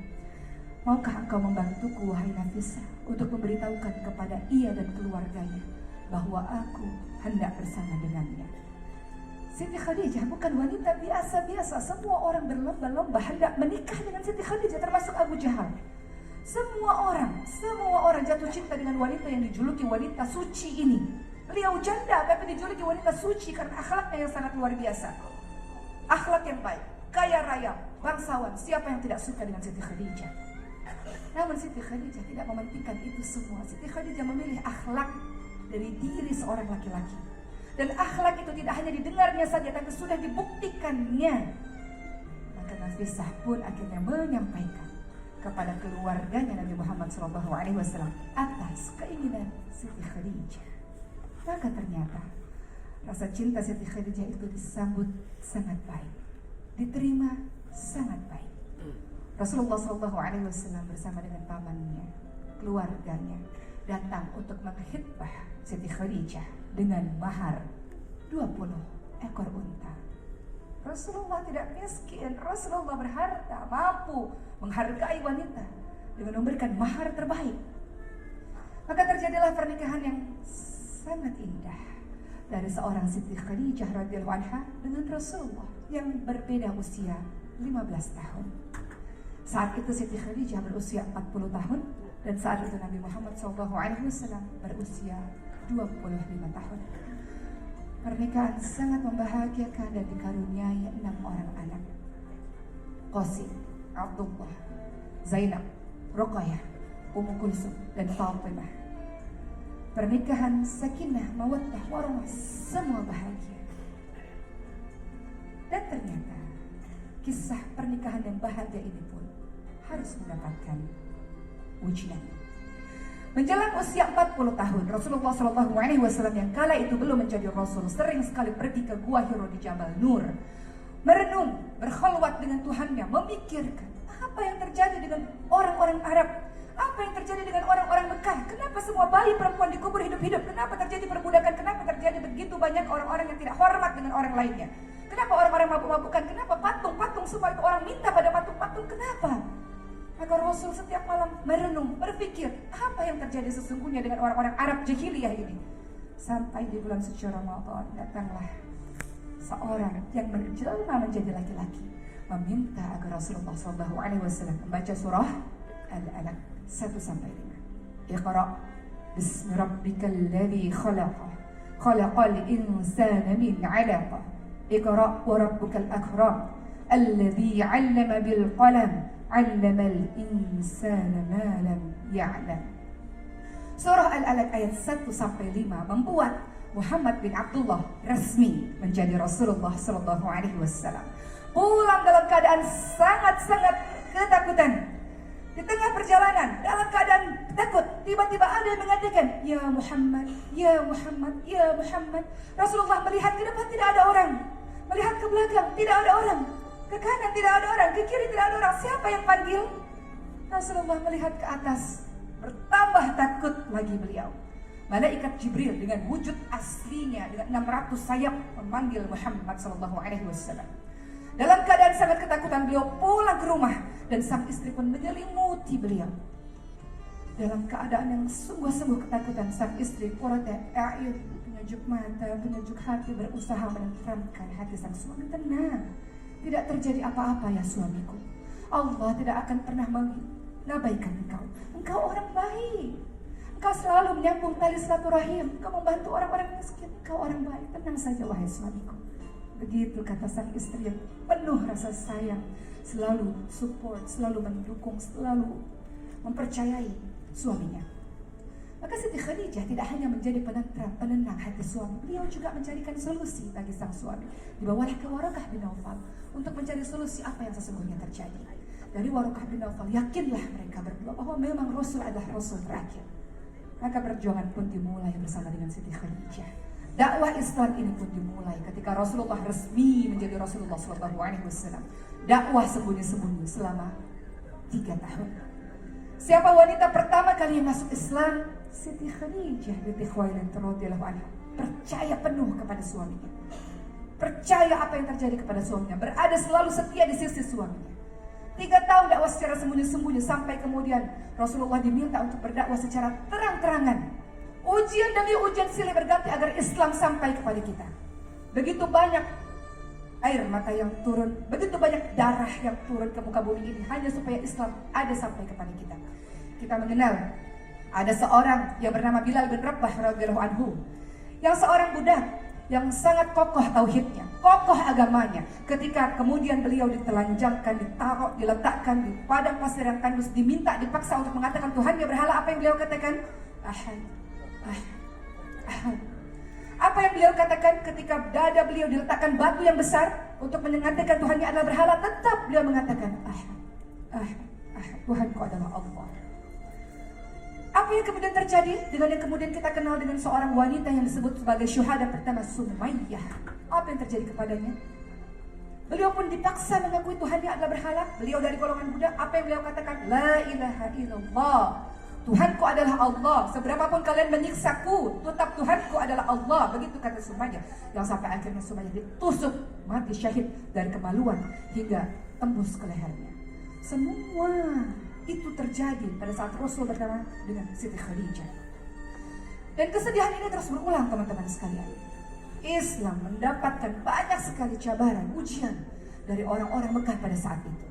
Maukah engkau membantuku, wahai Nafisah, untuk memberitahukan kepada ia dan keluarganya bahwa aku hendak bersama dengannya. Siti Khadijah bukan wanita biasa-biasa. Semua orang berlomba-lomba hendak menikah dengan Siti Khadijah, termasuk Abu Jahal. Semua orang jatuh cinta dengan wanita yang dijuluki wanita suci ini. Beliau janda tapi dijuluki wanita suci karena akhlaknya yang sangat luar biasa. Akhlak yang baik, kaya raya, bangsawan. Siapa yang tidak suka dengan Siti Khadijah? Namun Siti Khadijah tidak mementingkan itu semua. Siti Khadijah memilih akhlak dari diri seorang laki-laki. Dan akhlak itu tidak hanya didengarnya saja, tapi sudah dibuktikannya. Maka Nafisah pun akhirnya menyampaikan kepada keluarganya Nabi Muhammad SAW atas keinginan Siti Khadijah. Maka ternyata rasa cinta Siti Khadijah itu disambut sangat baik, diterima sangat baik. Rasulullah SAW bersama dengan pamannya, keluarganya, datang untuk menghitbah Siti Khadijah dengan mahar 20 ekor unta. Rasulullah tidak miskin, Rasulullah berharta, mampu menghargai wanita dengan memberikan mahar terbaik. Maka terjadilah pernikahan yang sangat indah dari seorang Siti Khadijah radhiyallahu anha dengan Rasulullah yang berbeda usia 15 tahun. Saat itu Siti Khadijah berusia 40 tahun dan saat itu Nabi Muhammad SAW berusia 25 tahun. Pernikahan sangat membahagiakan dan dikaruniai 6 orang anak. Qasim, Abdullah, Zainab, Ruqayyah, Ummu Kulsum, dan Fatimah. Pernikahan sakinah, mawaddah, warahmah, semua bahagia. Dan ternyata kisah pernikahan yang bahagia ini pun harus mendapatkan ujian. Menjelang usia 40 tahun, Rasulullah SAW yang kala itu belum menjadi Rasul sering sekali pergi ke Gua Hiro di Jabal Nur, merenung, berkhalwat dengan Tuhannya, memikirkan apa yang terjadi dengan orang-orang Arab, apa yang terjadi dengan orang-orang Mekah, kenapa semua bayi perempuan dikubur hidup-hidup, kenapa terjadi perbudakan, kenapa terjadi begitu banyak orang-orang yang tidak hormat dengan orang lainnya, kenapa orang-orang mabuk-mabukan, kenapa patung-patung semua itu orang minta pada patung-patung, kenapa? Maka Rasul setiap malam merenung, berpikir apa yang terjadi sesungguhnya dengan orang-orang Arab jahiliyah ini. Sampai di bulan suci Ramadan datanglah seorang yang menjelma menjadi laki-laki, meminta agar Rasulullah SAW membaca surah Al-Alaq 1-5. Iqra bismi rabbikal ladzi khalaq, khalaqal insana min 'alaq. Iqra wa rabbukal akram alladzi 'allama bil qalam, 'allamal insana ma lam ya'lam. Surah Al-Alaq ayat 1-5 membuat Muhammad bin Abdullah resmi menjadi Rasulullah SAW. Pulang dalam keadaan sangat-sangat ketakutan. Di tengah perjalanan, dalam keadaan takut, tiba-tiba ada yang mengatakan, "Ya Muhammad, ya Muhammad, ya Muhammad." Rasulullah melihat ke depan tidak ada orang, melihat ke belakang tidak ada orang, ke kanan tidak ada orang, ke kiri tidak ada orang. Siapa yang panggil? Rasulullah melihat ke atas, bertambah takut lagi beliau. Malaikat Jibril dengan wujud aslinya dengan 600 sayap memanggil Muhammad SAW. Dalam keadaan sangat ketakutan, beliau pulang ke rumah dan sang istri pun menyelimuti beliau. Dalam keadaan yang sungguh-sungguh ketakutan, sang istri qurrata a'yun, penyejuk mata, penyejuk hati, berusaha menenteramkan hati sang suami. Tenang, tidak terjadi apa-apa ya suamiku. Allah tidak akan pernah mengabaikan engkau. Engkau orang baik. Engkau selalu menyambung tali silaturahim. Engkau membantu orang-orang miskin. Engkau orang baik. Tenang saja wahai suamiku. Begitu kata sang istri yang penuh rasa sayang, selalu support, selalu mendukung, selalu mempercayai suaminya. Maka Siti Khadijah tidak hanya menjadi penenang hati suami, beliau juga mencarikan solusi bagi sang suami. Dibawalah ke Waraqah bin Naufal untuk mencari solusi apa yang sesungguhnya terjadi. Dari Waraqah bin Naufal, yakinlah mereka berdua bahwa memang Rasul adalah Rasul terakhir. Maka perjuangan pun dimulai bersama dengan Siti Khadijah. Dakwah Islam ini pun dimulai ketika Rasulullah resmi menjadi Rasulullah SAW. Dakwah sembunyi-sembunyi selama 3 tahun. Siapa wanita pertama kali yang masuk Islam? Siti Khadijah binti Khuwailid radhiyallahu anha. Percaya penuh kepada suaminya. Percaya apa yang terjadi kepada suaminya. Berada selalu setia di sisi suaminya. 3 tahun dakwah secara sembunyi-sembunyi sampai kemudian Rasulullah diminta untuk berdakwah secara terang-terangan. Ujian demi ujian silih berganti agar Islam sampai kepada kita. Begitu banyak air mata yang turun, begitu banyak darah yang turun ke muka bumi ini hanya supaya Islam ada sampai kepada kita. Kita mengenal ada seorang yang bernama Bilal bin Rabah radhiyallahu anhu, yang seorang budak yang sangat kokoh tauhidnya, kokoh agamanya. Ketika kemudian beliau ditelanjangkan, ditaruh, diletakkan di padang pasir yang tandus, diminta, dipaksa untuk mengatakan Tuhannya berhala, apa yang beliau katakan? Ahad. Apa yang beliau katakan ketika dada beliau diletakkan batu yang besar untuk mengatakan Tuhannya adalah berhala? Tetap beliau mengatakan Tuhanku adalah Allah. Apa yang kemudian terjadi dengan yang kemudian kita kenal dengan seorang wanita yang disebut sebagai syuhada pertama, Sumayyah? Apa yang terjadi kepadanya? Beliau pun dipaksa mengakui Tuhannya adalah berhala. Beliau dari golongan budak. Apa yang beliau katakan? La ilaha illallah, Tuhanku adalah Allah. Seberapapun kalian menyiksaku, tetap Tuhanku adalah Allah. Begitu kata Sumayyah, yang sampai akhirnya Sumayyah ditusuk mati syahid dari kemaluan hingga tembus ke lehernya. Semua itu terjadi pada saat Rasul bertemu dengan Siti Khadijah. Dan kesedihan ini terus berulang teman-teman sekalian. Islam mendapatkan banyak sekali cabaran, ujian dari orang-orang Mekah pada saat itu.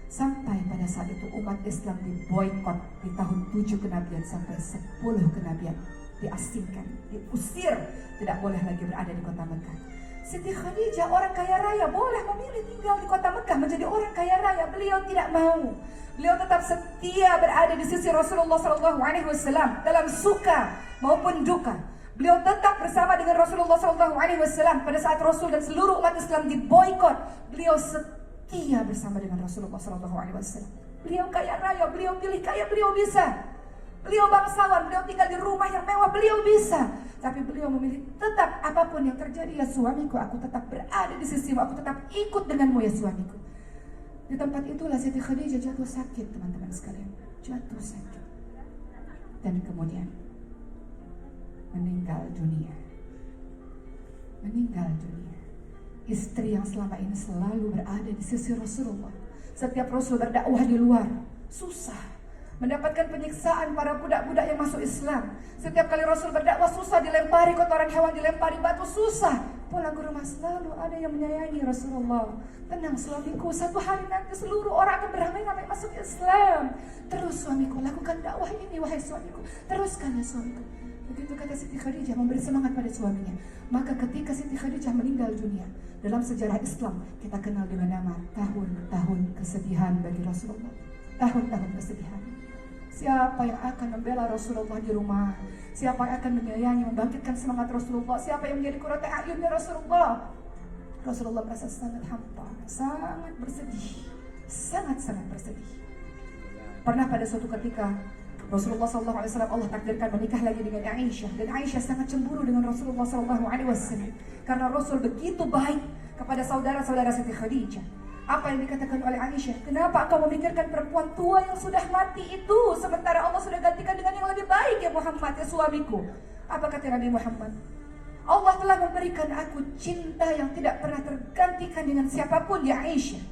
Sampai pada saat itu umat Islam diboikot di tahun 7 kenabian sampai 10 kenabian, diasingkan, diusir, tidak boleh lagi berada di kota Mekah. Siti Khadijah orang kaya raya boleh memilih tinggal di kota Mekah menjadi orang kaya raya. Beliau tidak mau. Beliau tetap setia berada di sisi Rasulullah SAW dalam suka maupun duka. Beliau tetap bersama dengan Rasulullah SAW pada saat Rasul dan seluruh umat Islam diboikot. Beliau setia bersama dengan Rasulullah SAW. Beliau kaya raya, beliau pilih kaya, beliau bisa. Beliau bangsawan, beliau tinggal di rumah yang mewah, beliau bisa. Tapi beliau memilih tetap apapun yang terjadi ya suamiku, aku tetap berada di sisimu, aku tetap ikut denganmu ya suamiku. Di tempat itulah Siti Khadijah jatuh sakit, teman-teman sekalian. Jatuh sakit. Dan kemudian meninggal dunia. Meninggal dunia. Istri yang selama ini selalu berada di sisi Rasulullah. Setiap Rasul berdakwah di luar, susah. Mendapatkan penyiksaan para budak-budak yang masuk Islam. Setiap kali Rasul berdakwah susah, dilempari kotoran hewan, dilempari batu, susah. Pulang ke rumah selalu ada yang menyayangi Rasulullah. Tenang suamiku, satu hari nanti seluruh orang akan beramai-ramai masuk Islam. Terus suamiku, lakukan dakwah ini wahai suamiku. Teruskan ya suamiku. Begitu kata Siti Khadijah memberi semangat pada suaminya. Maka ketika Siti Khadijah meninggal dunia, dalam sejarah Islam kita kenal dengan nama tahun-tahun kesedihan bagi Rasulullah. Tahun-tahun kesedihan. Siapa yang akan membela Rasulullah di rumah? Siapa yang akan menyayangi, membangkitkan semangat Rasulullah? Siapa yang menjadi qurratu a'yunnya Rasulullah? Rasulullah merasa sangat hampa, sangat bersedih, sangat-sangat bersedih. Pernah pada suatu ketika Rasulullah SAW Allah takdirkan menikah lagi dengan Aisyah, dan Aisyah sangat cemburu dengan Rasulullah SAW karena Rasul begitu baik kepada saudara-saudara Siti Khadijah. Apa yang dikatakan oleh Aisyah? Kenapa engkau memikirkan perempuan tua yang sudah mati itu, sementara Allah sudah gantikan dengan yang lebih baik ya Muhammad, ya suamiku? Apa kata Nabi Muhammad? Allah telah memberikan aku cinta yang tidak pernah tergantikan dengan siapapun ya Aisyah.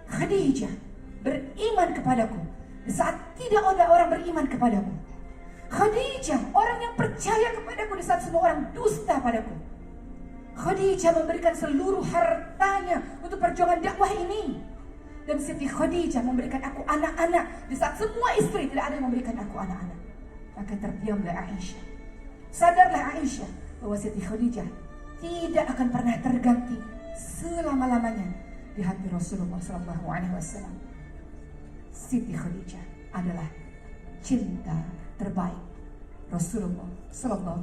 Khadijah beriman kepadaku di saat tidak ada orang beriman kepadaku. Khadijah orang yang percaya kepadaku di saat semua orang dusta padaku. Khadijah memberikan seluruh hartanya untuk perjuangan dakwah ini. Dan Siti Khadijah memberikan aku anak-anak di saat semua istri tidak ada yang memberikan aku anak-anak. Maka terdiamlah Aisyah. Sadarlah Aisyah bahwa Siti Khadijah tidak akan pernah terganti selama-lamanya di hati Rasulullah SAW. Siti Khadijah adalah cinta terbaik Rasulullah SAW.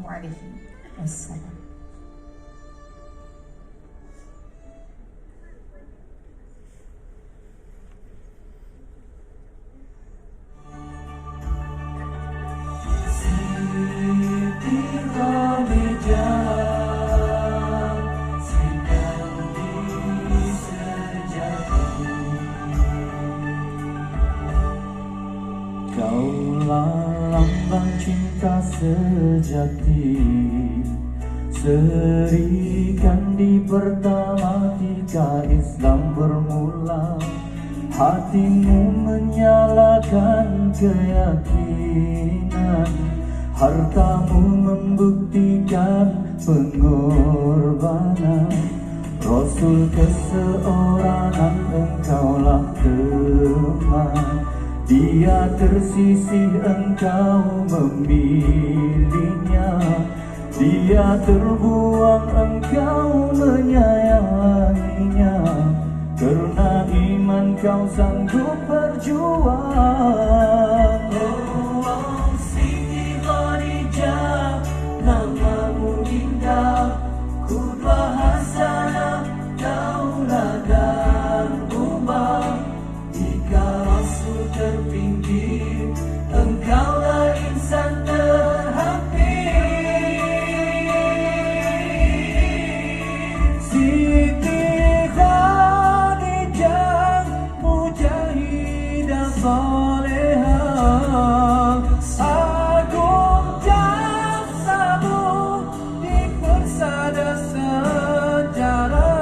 Sejati serikan di pertama ketika Islam bermula, hatimu menyalakan keyakinan, hartamu membuktikan pengorbanan. Rasul keseorangan engkaulah teman, dia tersisih engkau memilihnya, dia terbuang engkau menyayanginya. Karena iman kau sanggup berjuang. Oh, Siti Khadijah, namamu indah, qudwah hasanah, tauladan ubah. Jika Rasul terpinggir, engkaulah insan terhampir. Siti Khadijah, mujahidah salehah, agung jaksamu di persada sejarah.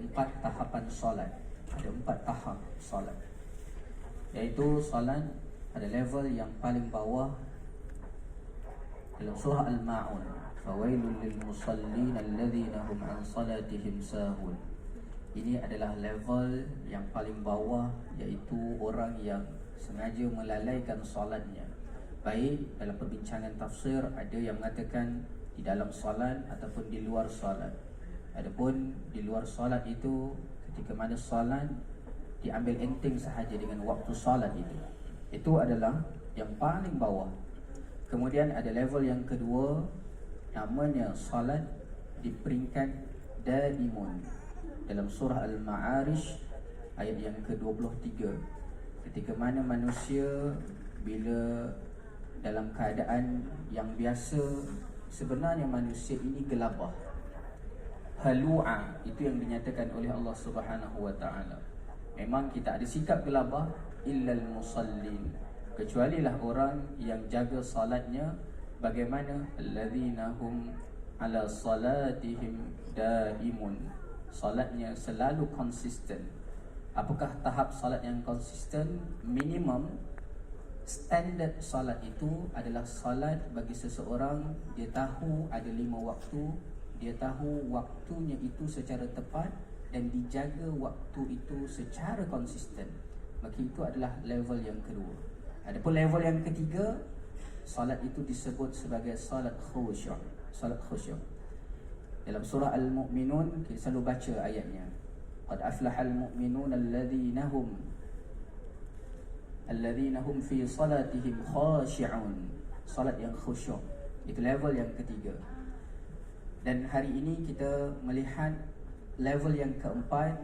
4 tahapan solat. Ada 4 tahap solat, iaitu solat pada level yang paling bawah dalam surah Al-Ma'un, fawailul lil musallin alladzina hum an salatihim sahun. Ini adalah level yang paling bawah, iaitu orang yang sengaja melalaikan solatnya. Baik dalam perbincangan tafsir, ada yang mengatakan di dalam solat ataupun di luar solat. Adapun di luar solat itu, ketika mana solat diambil enteng sahaja dengan waktu solat itu adalah yang paling bawah. Kemudian ada level yang kedua, namanya solat di peringkat daimun. Dalam surah Al-Ma'arij ayat yang ke-23, ketika mana manusia bila dalam keadaan yang biasa, sebenarnya manusia ini gelabah, halu'a, itu yang dinyatakan oleh Allah Subhanahu wa taala. Memang kita ada sikap gelabah, illal musallin, kecualilah orang yang jaga salatnya. Bagaimana? Alladzina hum ala salatihim daimun, salatnya selalu konsisten. Apakah tahap salat yang konsisten? Minimum standard salat itu adalah salat bagi seseorang, dia tahu ada 5 waktu, dia tahu waktunya itu secara tepat dan dijaga waktu itu secara konsisten. Maka itu adalah level yang kedua. Adapun level yang ketiga, salat itu disebut sebagai salat khusyuk. Salat khusyuk dalam surah Al-Mu'minun, kita selalu baca ayatnya, qad aflahal mu'minun alladzina hum fi salatihim khashi'un. Salat yang khusyuk, itu level yang ketiga. Dan hari ini kita melihat level yang keempat,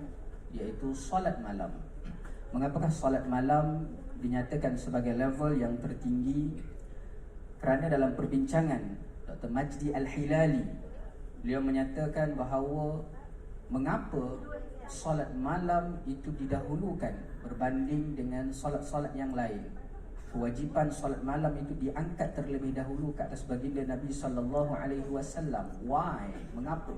iaitu salat malam. Mengapakah salat malam dinyatakan sebagai level yang tertinggi? Kerana dalam perbincangan Dr. Majdi Al-Hilali, beliau menyatakan bahawa mengapa solat malam itu didahulukan berbanding dengan solat-solat yang lain. Kewajipan solat malam itu diangkat terlebih dahulu ke atas baginda Nabi sallallahu alaihi wasallam. Why? Mengapa?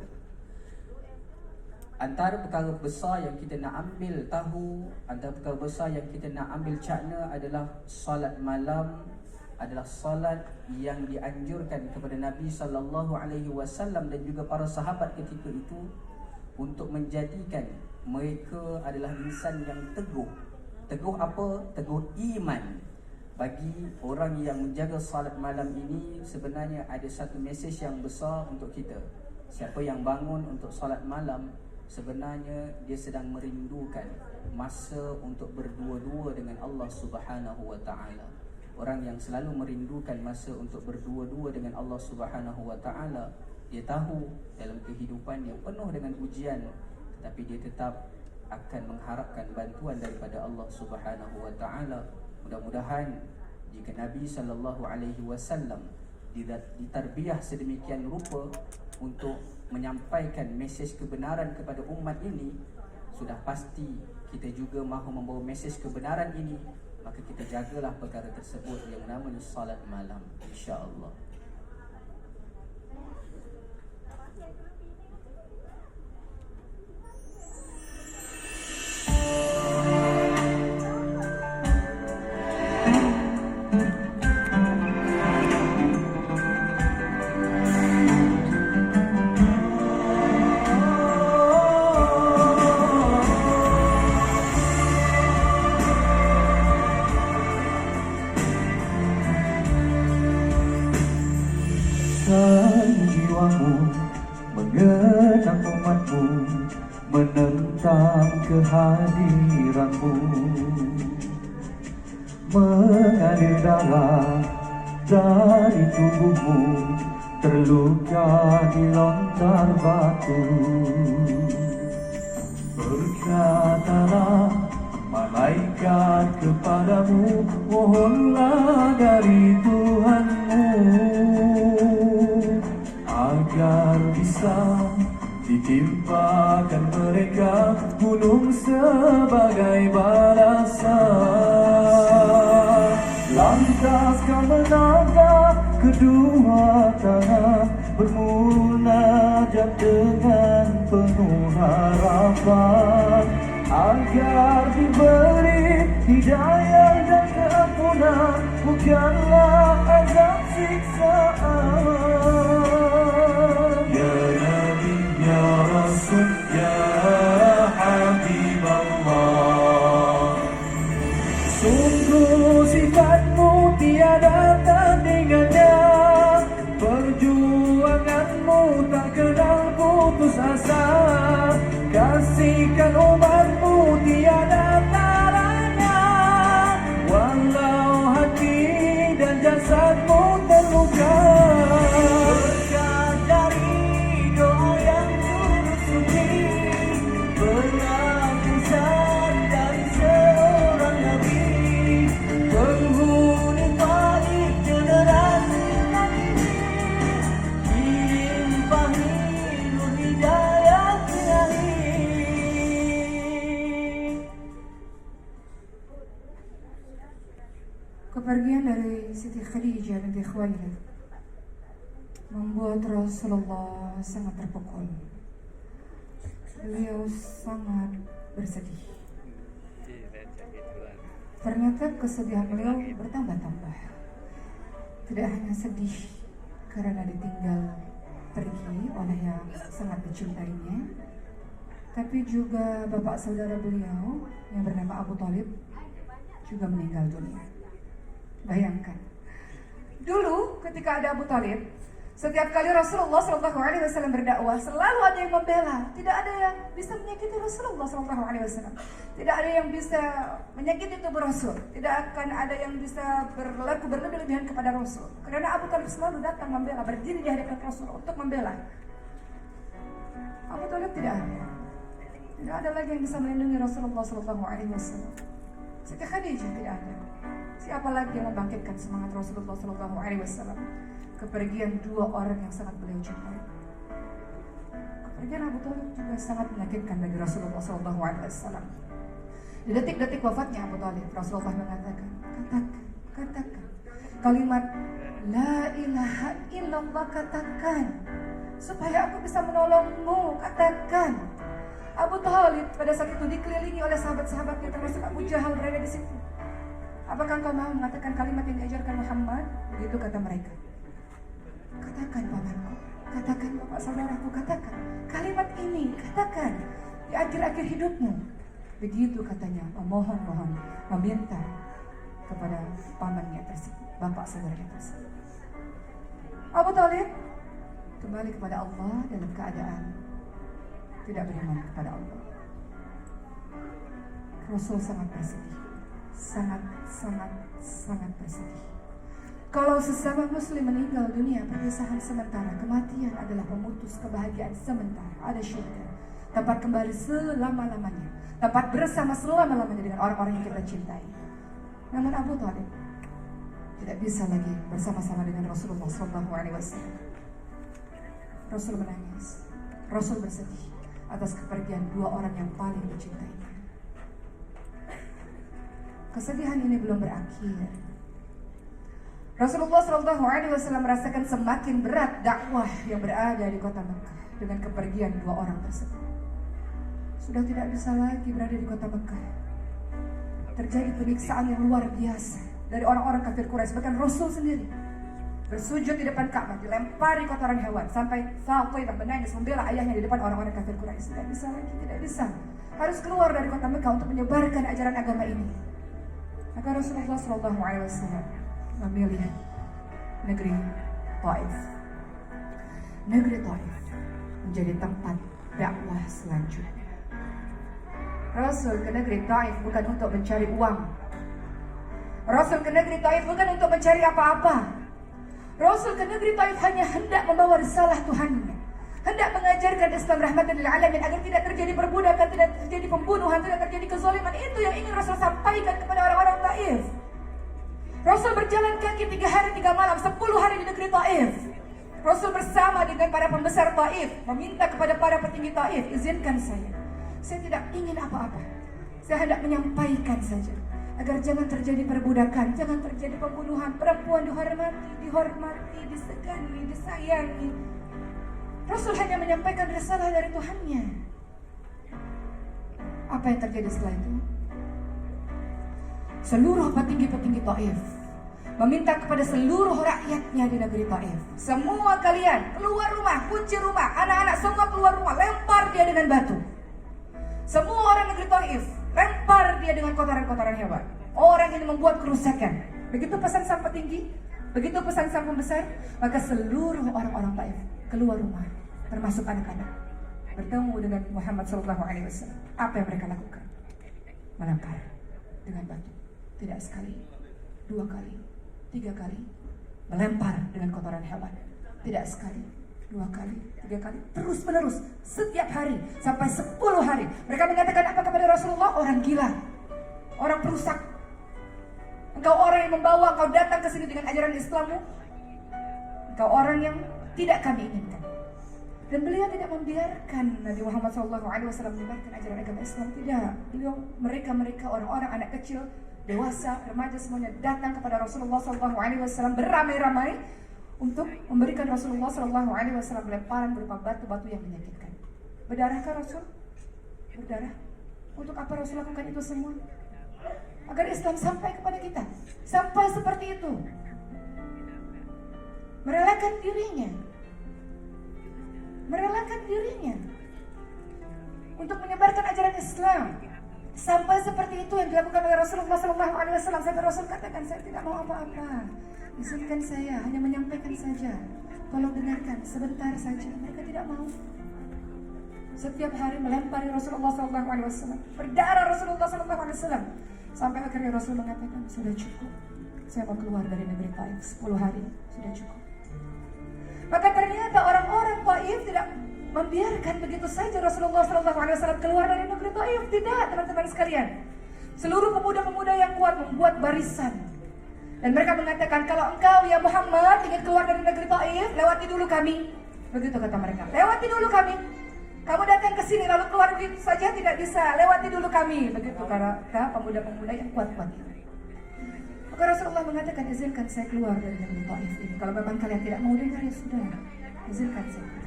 Antara perkara besar yang kita nak ambil tahu, antara perkara besar yang kita nak ambil cakna adalah solat malam adalah solat yang dianjurkan kepada Nabi sallallahu alaihi wasallam dan juga para sahabat ketika itu untuk menjadikan mereka adalah insan yang teguh. Teguh apa? Teguh iman. Bagi orang yang menjaga salat malam ini, sebenarnya ada satu mesej yang besar untuk kita. Siapa yang bangun untuk salat malam, sebenarnya dia sedang merindukan masa untuk berdua-dua dengan Allah Subhanahu wa taala. Orang yang selalu merindukan masa untuk berdua-dua dengan Allah Subhanahu wa taala, dia tahu dalam kehidupan yang penuh dengan ujian, tetapi dia tetap akan mengharapkan bantuan daripada Allah Subhanahu wa taala. Mudah-mudahan jika Nabi sallallahu alaihi wasallam ditarbiyah sedemikian rupa untuk menyampaikan mesej kebenaran kepada umat ini, sudah pasti kita juga mahu membawa mesej kebenaran ini. Maka kita jagalah perkara tersebut yang namanya salat malam, insya-Allah. Jiwamu mengenang umatmu, menentang kehadiranmu, mengalir darah dari tubuhmu, terluka di lontar batu. Berkatalah malaikat kepadamu, mohonlah dari Tuhanmu agar bisa ditimpakan mereka gunung sebagai balasan. Lantas kau menangkap kedua tangan, bermunajat dengan penuh harapan. syafaat agar diberi hidayah dan keampunan, bukanlah azab siksaan. Ya Nabi, Ya Rasul, Ya Habib Allah, sungguh sifatmu tiada tandingannya, perjuanganmu tak kenal putus asa, kasihkan umatmu tiada taranya, walau hati dan jasadmu terluka. Berkat dari doa yang tulus suci, peringatan dari seorang nabi, penghuni Taif generasi nabi, dilimpahi nur hidayah ilahi. Kepergian dari Siti Khadijah binti Khuwailid membuat Rasulullah sangat terpukul. Beliau sangat bersedih. Ternyata kesedihan beliau bertambah-tambah. Tidak hanya sedih karena ditinggal pergi oleh yang sangat dicintainya, tapi juga bapak saudara beliau yang bernama Abu Thalib juga meninggal dunia. Bayangkan, dulu ketika ada Abu Thalib, setiap kali Rasulullah SAW berdakwah, selalu ada yang membela. Tidak ada yang bisa menyakiti Rasulullah SAW. Tidak ada yang bisa menyakiti tubuh Rasul. Tidak akan ada yang bisa berlaku berlebih-lebihan kepada Rasul. Karena Abu Thalib selalu datang membela, berdiri di hadapan Rasul untuk membela. Abu Thalib tidak ada. Tidak ada lagi yang bisa melindungi Rasulullah SAW. Siti Khadijah tidak ada. Siapa lagi yang membangkitkan semangat Rasulullah SAW? Kepergian dua orang yang sangat beliau cintai. Kepergian Abu Thalib juga sangat menyakitkan bagi Rasulullah SAW. Di detik-detik wafatnya Abu Thalib, Rasulullah mengatakan, katakan kalimat La ilaha illallah, katakan supaya aku bisa menolongmu, katakan. Abu Thalib pada saat itu dikelilingi oleh sahabat-sahabatnya, termasuk Abu Jahal berada di situ. Apakah engkau mau mengatakan kalimat yang diajarkan Muhammad? Begitu kata mereka. Katakan pamanku, katakan bapak saudaraku, katakan kalimat ini, katakan di akhir-akhir hidupmu. Begitu katanya, memohon-mohon, meminta kepada pamannya tersebut, bapak saudaranya tersebut. Abu Thalib kembali kepada Allah dalam keadaan tidak beriman kepada Allah. Rasul sangat bersedih, sangat bersedih. Kalau sesama muslim meninggal dunia, perpisahan sementara, kematian adalah pemutus kebahagiaan sementara. Ada syurga, tempat kembali selama-lamanya, tempat bersama selama-lamanya dengan orang-orang yang kita cintai. Namun Abu Thalib tidak bisa lagi bersama-sama dengan Rasulullah SAW. Rasul menangis, Rasul bersedih atas kepergian dua orang yang paling dicintainya. Kesedihan ini belum berakhir. Rasulullah SAW merasakan semakin berat dakwah yang berada di kota Mekah dengan kepergian dua orang tersebut. Sudah tidak bisa lagi berada di kota Mekah. Terjadi penyiksaan yang luar biasa dari orang-orang kafir Quraisy, bahkan Rasul sendiri bersujud di depan Ka'bah, dilempari kotoran hewan, sampai Fatimah menangis membela ayahnya di depan orang-orang kafir Quraisy. Tidak bisa lagi, tidak bisa. Harus keluar dari kota Mekah untuk menyebarkan ajaran agama ini. Maka Rasulullah SAW memilih negeri Taif. Negeri Taif menjadi tempat dakwah selanjutnya. Rasul ke negeri Taif bukan untuk mencari uang. Rasul ke negeri Taif bukan untuk mencari apa-apa. Rasul ke negeri Taif hanya hendak membawa risalah Tuhannya, hendak mengajarkan Islam rahmatan lil alamin, agar tidak terjadi perbudakan, tidak terjadi pembunuhan, tidak terjadi kezaliman. Itu yang ingin Rasul sampaikan kepada orang-orang Taif. Rasul berjalan kaki 3 hari 3 malam, 10 hari di negeri Taif. Rasul bersama dengan para pembesar Taif meminta kepada para petinggi Taif, izinkan saya tidak ingin apa-apa. Saya hendak menyampaikan saja, agar jangan terjadi perbudakan, jangan terjadi pembunuhan, perempuan dihormati, disegani, disayangi. Rasul hanya menyampaikan risalah dari Tuhannya. Apa yang terjadi setelah itu? Seluruh petinggi-petinggi Taif meminta kepada seluruh rakyatnya di negeri Taif, semua kalian keluar rumah, kunci rumah, anak-anak semua keluar rumah, lempar dia dengan batu. Semua orang negeri Taif lempar dia dengan kotoran-kotoran hewan. Orang ini membuat kerusakan. Begitu pesan sang petinggi, begitu pesan sang pembesar, maka seluruh orang-orang Taif keluar rumah, termasuk anak-anak, bertemu dengan Muhammad SAW. Apa yang mereka lakukan? Melempar dengan batu. Tidak sekali, 2 kali, 3 kali. Melempar dengan kotoran hewan. Tidak sekali, 2 kali, 3 kali. Terus menerus, setiap hari, sampai 10 hari. Mereka mengatakan apa kepada Rasulullah? Orang gila, orang perusak. Engkau orang yang membawa, engkau datang ke sini dengan ajaran Islammu. Engkau orang yang tidak kami inginkan. Dan beliau tidak membiarkan Nabi Muhammad SAW menyebarkan ajaran agama Islam. Tidak. Beliau, mereka orang-orang, anak kecil, dewasa, remaja semuanya datang kepada Rasulullah SAW beramai-ramai untuk memberikan Rasulullah SAW lemparan berupa batu-batu yang menyakitkan. Berdarahkah Rasul? Berdarah. Untuk apa Rasul lakukan itu semua? Agar Islam sampai kepada kita. Sampai seperti itu. Merelakan dirinya. Merelakan dirinya untuk menyebarkan ajaran Islam. Sampai seperti itu yang dilakukan oleh Rasulullah SAW. Sampai Rasul katakan, saya tidak mau apa-apa, izinkan saya hanya menyampaikan saja, tolong dengarkan sebentar saja. Mereka tidak mau. Setiap hari melempari Rasulullah SAW, berdarah Rasulullah SAW. Sampai akhirnya Rasul mengatakan, sudah cukup, saya mau keluar dari negeri Taif. 10 hari sudah cukup. Maka ternyata orang-orang Taif tidak membiarkan begitu saja Rasulullah SAW keluar dari negeri Taif. Tidak, teman-teman sekalian. Seluruh pemuda-pemuda yang kuat membuat barisan. Dan mereka mengatakan, kalau engkau ya Muhammad ingin keluar dari negeri Taif, lewati dulu kami. Begitu kata mereka, lewati dulu kami. Kamu datang ke sini lalu keluar begitu saja tidak bisa, lewati dulu kami. Begitu kata pemuda-pemuda yang kuat-kuat itu. Maka Rasulullah mengatakan, izinkan saya keluar dari negeri Taif ini. Kalau memang kalian tidak mau dengar, ya sudah, izinkan saya keluar.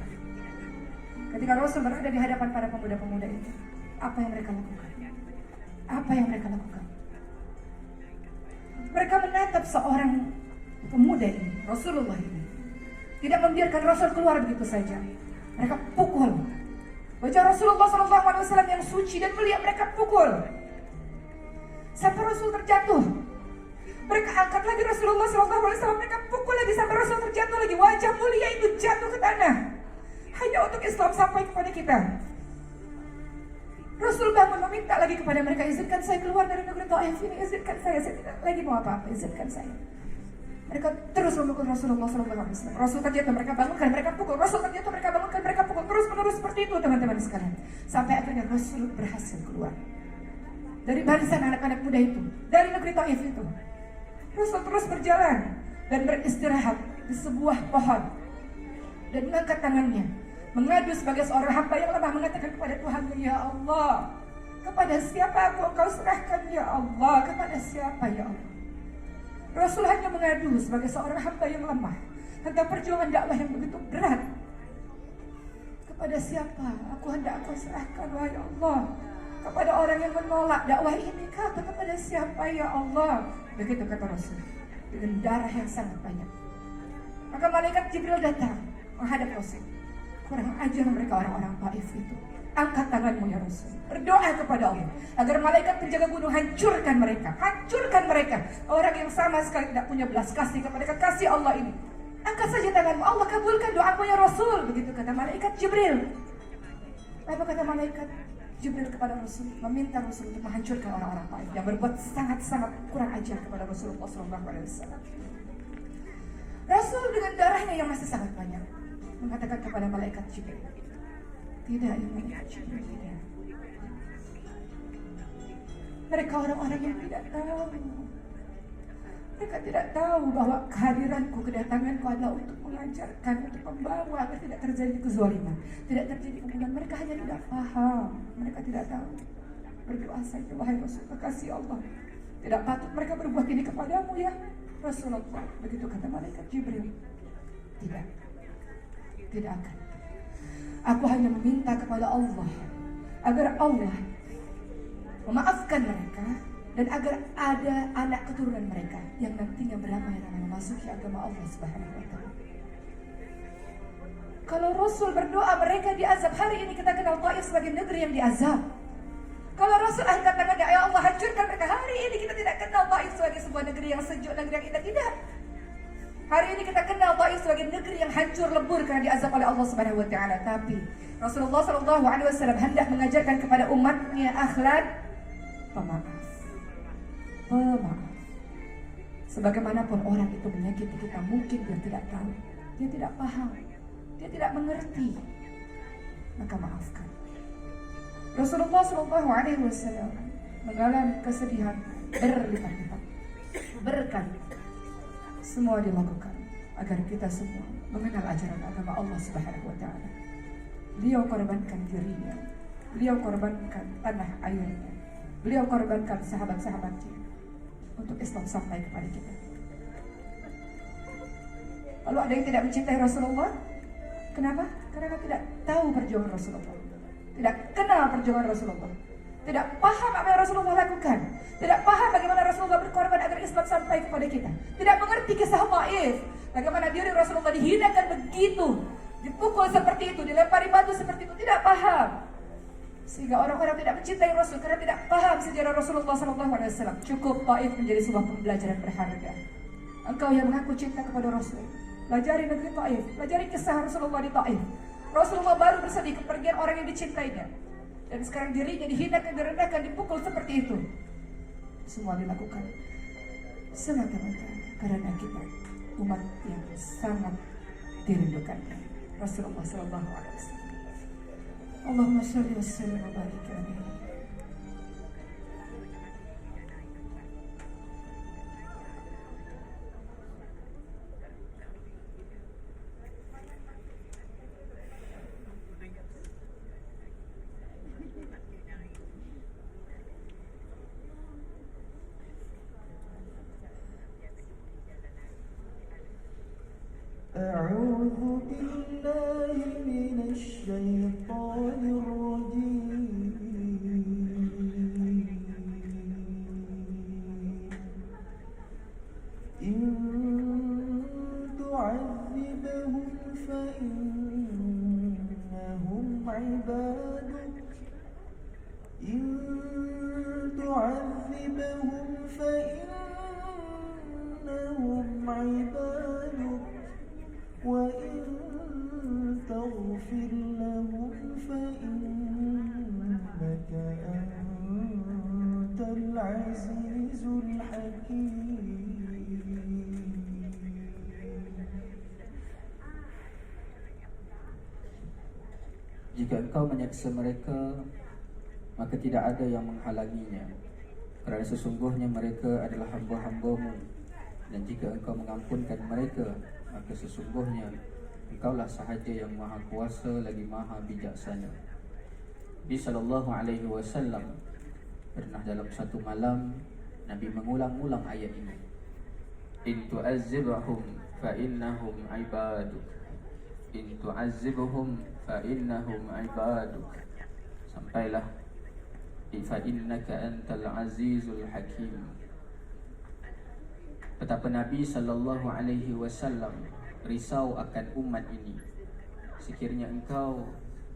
Ketika Rasul berada di hadapan para pemuda-pemuda itu, apa yang mereka lakukan? Apa yang mereka lakukan? Mereka menatap seorang pemuda ini, Rasulullah ini. Tidak membiarkan Rasul keluar begitu saja. Mereka pukul wajah Rasulullah SAW yang suci dan mulia. Mereka pukul sampai Rasul terjatuh. Mereka angkat lagi Rasulullah SAW. Mereka pukul lagi sampai Rasul terjatuh lagi. Wajah mulia itu jatuh ke tanah. Hanya untuk Islam sampai kepada kita. Rasul bangun meminta lagi kepada mereka, izinkan saya keluar dari negeri Taif ini, izinkan saya tidak lagi mau apa-apa, izinkan saya. Mereka terus memukul Rasulullah SAW. Rasul terjatuh, mereka bangunkan, mereka pukul. Rasul terjatuh, mereka bangunkan, mereka pukul. Terus menerus seperti itu teman-teman sekalian. Sampai akhirnya Rasul berhasil keluar dari barisan anak-anak muda itu, dari negeri Taif itu. Rasul terus berjalan dan beristirahat di sebuah pohon dan mengangkat tangannya, mengadu sebagai seorang hamba yang lemah, mengatakan kepada Tuhan, ya Allah, kepada siapa engkau serahkan ya Allah, kepada siapa ya Allah. Rasul hanya mengadu sebagai seorang hamba yang lemah tentang perjuangan dakwah yang begitu berat. Kepada siapa aku hendak kau serahkan wahai Allah? Kepada orang yang menolak dakwah ini kah? Atau kepada siapa ya Allah? Begitu kata Rasul dengan darah yang sangat banyak. Maka malaikat Jibril datang menghadap Rasul. Kurang ajar mereka orang-orang Taif itu. Angkat tanganmu ya Rasul, berdoa kepada Allah agar malaikat penjaga gunung hancurkan mereka. Hancurkan mereka. Orang yang sama sekali tidak punya belas kasih kepada kekasih Allah ini. Angkat saja tanganmu, Allah kabulkan doamu ya Rasul. Begitu kata malaikat Jibril. Apa kata malaikat Jibril kepada Rasul? Meminta Rasul untuk menghancurkan orang-orang Taif yang berbuat sangat-sangat kurang ajar kepada Rasulullah SAW. Rasul dengan darahnya yang masih sangat banyak mengatakan kepada malaikat Jibril, tidak ya malaikat Jibril, tidak. Mereka orang-orang yang tidak tahu. Mereka tidak tahu bahwa kehadiranku, kedatanganku adalah untuk mengajarkan, untuk membawa agar tidak terjadi kezaliman, tidak terjadi pembunuhan. Mereka hanya tidak paham. Mereka tidak tahu. Berdoa saja, wahai Rasul, kekasih Allah, tidak patut mereka berbuat ini kepadamu ya Rasulullah. Begitu kata malaikat Jibril. Tidak. Tidak akan. Aku hanya meminta kepada Allah agar Allah memaafkan mereka, dan agar ada anak keturunan mereka yang nantinya beramai-ramai memasuki agama Allah Subhanahu wa Ta'ala. Kalau Rasul berdoa mereka diazab, hari ini kita kenal Taif sebagai negeri yang diazab. Kalau Rasul angkat tangannya, ya Allah hancurkan mereka, hari ini kita tidak kenal Taif sebagai sebuah negeri yang sejuk, negeri yang indah, tidak. Hari ini kita kenal Taif sebagai negeri yang hancur lebur karena diazab oleh Allah Subhanahu wa Ta'ala. Tapi Rasulullah SAW hendak mengajarkan kepada umatnya akhlak pemaaf. Sebagaimanapun orang itu menyakiti kita, mungkin dia tidak tahu, dia tidak paham, dia tidak mengerti, maka maafkan. Rasulullah SAW mengalami kesedihan berlipat-lipat, berkali. Semua dilakukan agar kita semua mengenal ajaran agama Allah Subhanahu wa Ta'ala. Beliau korbankan dirinya, beliau korbankan tanah airnya, beliau korbankan sahabat-sahabatnya untuk Islam sampai kepada kita. Lalu ada yang tidak mencintai Rasulullah? Kenapa? Karena tidak tahu perjuangan Rasulullah, tidak kenal perjuangan Rasulullah, tidak paham apa yang Rasulullah lakukan, tidak paham bagaimana Rasulullah berkorban agar Islam sampai kepada kita, tidak mengerti kisah Taif, bagaimana diri Rasulullah dihinakan begitu, dipukul seperti itu, dilempari batu seperti itu, tidak paham. Sehingga orang-orang tidak mencintai Rasul karena tidak paham sejarah Rasulullah SAW. Cukup Taif menjadi sebuah pembelajaran berharga. Engkau yang mengaku cinta kepada Rasul, pelajari negeri Taif, pelajari kisah Rasulullah di Taif. Rasulullah baru bersedih kepergian orang yang dicintainya, dan sekarang dirinya dihinakan, direndahkan, dipukul seperti itu. Semua dilakukan semata-mata karena kita umat yang sangat dirindukan Rasulullah SAW. Allahumma shalli wa sallim wa barik alaihi. أعوذ بالله من الشيطان الرجيم إن تعذبهم فإنهم عبادك إن تعذبهم فإنهم عبادك وإن تغفر لهم فإنك أنت العزيز الحكيم. Jika engkau menyeksa mereka, maka tidak ada yang menghalanginya, kerana sesungguhnya mereka adalah hamba-hambamu. Dan jika engkau mengampunkan mereka, maka sesungguhnya engkaulah sahaja yang maha kuasa lagi maha bijaksana. Nabi SAW pernah dalam satu malam Nabi mengulang-ulang ayat ini, in tu'azzibhum fa innahum ibaduk, in tu'azzibhum fa innahum ibaduk, sampailah fa innaka antal azizul hakim. Betapa Nabi SAW risau akan umat ini. Sekiranya engkau,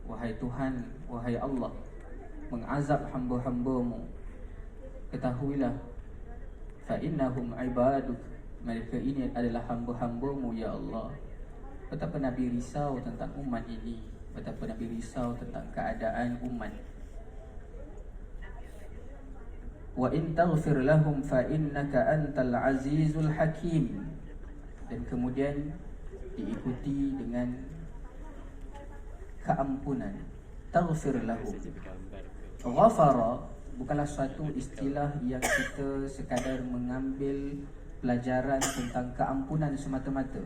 wahai Tuhan, wahai Allah, mengazab hamba-hambamu, ketahuilah fa innahum ibaduk, mereka ini adalah hamba-hambamu ya Allah. Betapa Nabi risau tentang umat ini, betapa Nabi risau tentang keadaan umat. Wa in taghfir lahum fa innaka antal azizul hakim. Dan kemudian diikuti dengan keampunan. Taghfir lahum. Ghafara bukanlah suatu istilah yang kita sekadar mengambil pelajaran tentang keampunan semata-mata,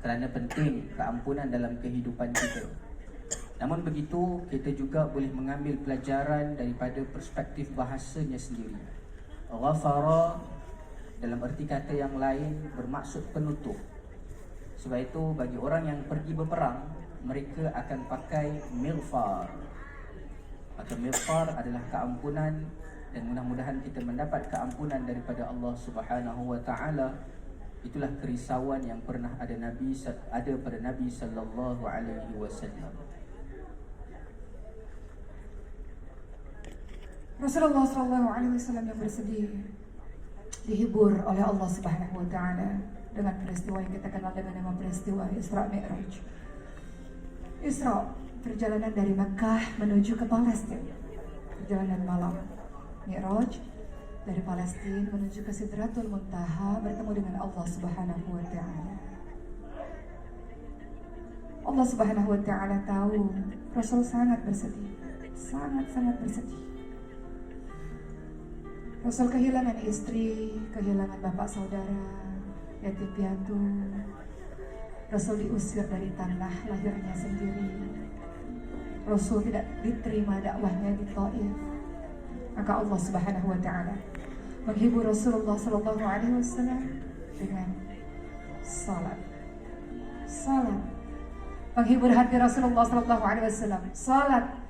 kerana penting keampunan dalam kehidupan kita. Namun begitu, kita juga boleh mengambil pelajaran daripada perspektif bahasanya sendiri. Ghafara dalam erti kata yang lain bermaksud penutup. Sebab itu bagi orang yang pergi berperang, mereka akan pakai milfar. Maka mighfar adalah keampunan, dan mudah-mudahan kita mendapat keampunan daripada Allah Subhanahu wa taala. Itulah kerisauan yang pernah ada pada Nabi sallallahu alaihi wasallam. Rasulullah sallallahu alaihi wasallam yang bersedih dihibur oleh Allah Subhanahu wa taala dengan peristiwa yang kita kenal dengan nama peristiwa Isra Mi'raj. Isra, perjalanan dari Makkah menuju ke Palestina, perjalanan malam. Mi'raj, dari Palestina menuju ke Sidratul Muntaha, bertemu dengan Allah Subhanahu wa taala. Allah Subhanahu wa taala tahu Rasul sangat bersedih, sangat bersedih. Rasul kehilangan istri, kehilangan bapak saudara, yatim piatu. Rasul diusir dari tanah lahirnya sendiri. Rasul tidak diterima dakwahnya di Taif. Maka Allah Subhanahu wa taala menghibur Rasulullah sallallahu alaihi wasallam dengan salat. Salat. Menghibur hati Rasulullah sallallahu alaihi wasallam. Salat.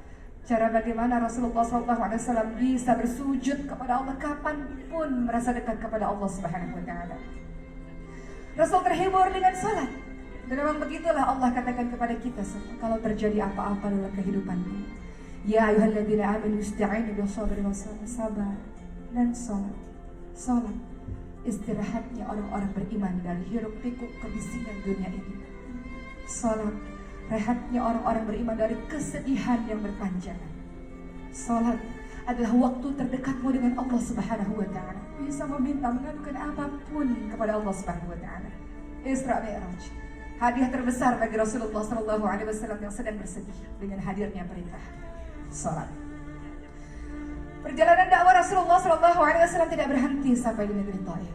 Cara bagaimana Rasulullah sallallahu alaihi wasallam bisa bersujud kepada Allah kapanpun merasa dekat kepada Allah Subhanahu wa taala. Rasul terhibur dengan salat. Dan memang begitulah Allah katakan kepada kita semua, kalau terjadi apa-apa dalam kehidupanmu, ya ayyuhalladzina amanu ista'inu bis-sabri was-sabar, dan salat istirahatnya orang-orang beriman dari hiruk-pikuk kebisingan dunia ini. Salat rehatnya orang-orang beriman dari kesedihan yang berpanjangan. Salat adalah waktu terdekatmu dengan Allah Subhanahu wa taala. Bisa meminta, mengadukan apapun kepada Allah Subhanahu wa taala. Isra Mi'raj, hadiah terbesar bagi Rasulullah sallallahu alaihi wasallam yang sedang bersedih dengan hadirnya perintah salat. Perjalanan dakwah Rasulullah sallallahu alaihi wasallam tidak berhenti sampai di negeri Taif.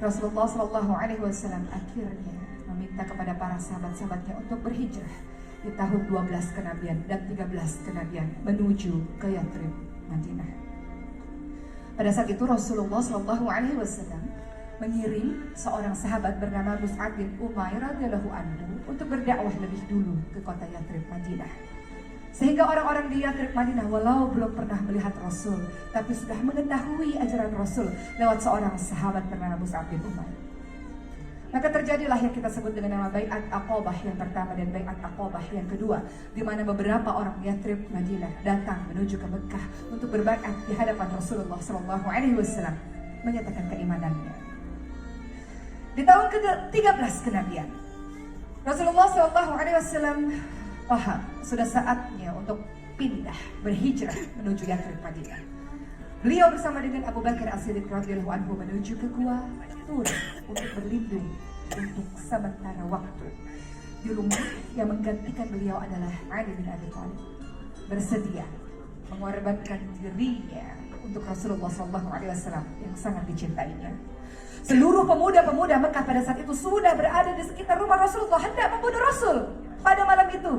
Rasulullah sallallahu alaihi wasallam akhirnya meminta kepada para sahabat-sahabatnya untuk berhijrah di tahun 12 kenabian dan 13 kenabian menuju ke Yathrib, Madinah. Pada saat itu Rasulullah sallallahu alaihi wasallam mengirim seorang sahabat bernama Mus'ab bin Umair radhiyallahu anhu untuk berdakwah lebih dulu ke kota Yathrib, Madinah. Sehingga orang-orang di Yathrib, Madinah walau belum pernah melihat Rasul, tapi sudah mengetahui ajaran Rasul lewat seorang sahabat bernama Mus'ab bin Umair. Maka terjadilah yang kita sebut dengan nama Bai'at Aqabah yang pertama dan Bai'at Aqabah yang kedua, di mana beberapa orang Yathrib, Madinah datang menuju ke Mekah untuk berbaiat di hadapan Rasulullah sallallahu alaihi wasallam, menyatakan keimanannya. Di tahun ke-13 kenabian, Rasulullah SAW paham sudah saatnya untuk pindah, berhijrah menuju Yathrib, Madinah. Beliau bersama dengan Abu Bakar As-Siddiq radhiyallahu anhu menuju ke Gua Tur untuk berlindung untuk sementara waktu. Di rumah yang menggantikan beliau adalah Ali bin Abi Thalib, bersedia mengorbankan dirinya untuk Rasulullah SAW yang sangat dicintainya. Seluruh pemuda-pemuda Mekah pada saat itu sudah berada di sekitar rumah Rasulullah, hendak membunuh Rasul pada malam itu.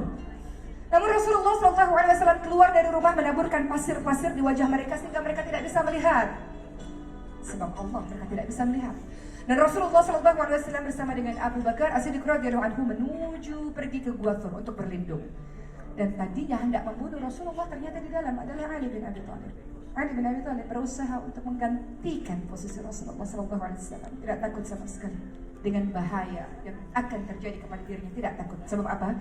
Namun Rasulullah SAW keluar dari rumah menaburkan pasir-pasir di wajah mereka sehingga mereka tidak bisa melihat. Sebab Allah mereka tidak bisa melihat. Dan Rasulullah SAW bersama dengan Abu Bakar As-Siddiq radhiyallahu anhu menuju pergi ke Gua Thur untuk berlindung. Dan tadinya hendak membunuh Rasulullah, ternyata di dalam adalah Ali bin Abi Thalib. Ali bin Abi Thalib berusaha untuk menggantikan posisi Rasulullah SAW. Tidak takut sama sekali dengan bahaya yang akan terjadi kepada dirinya. Tidak takut. Sebab apa?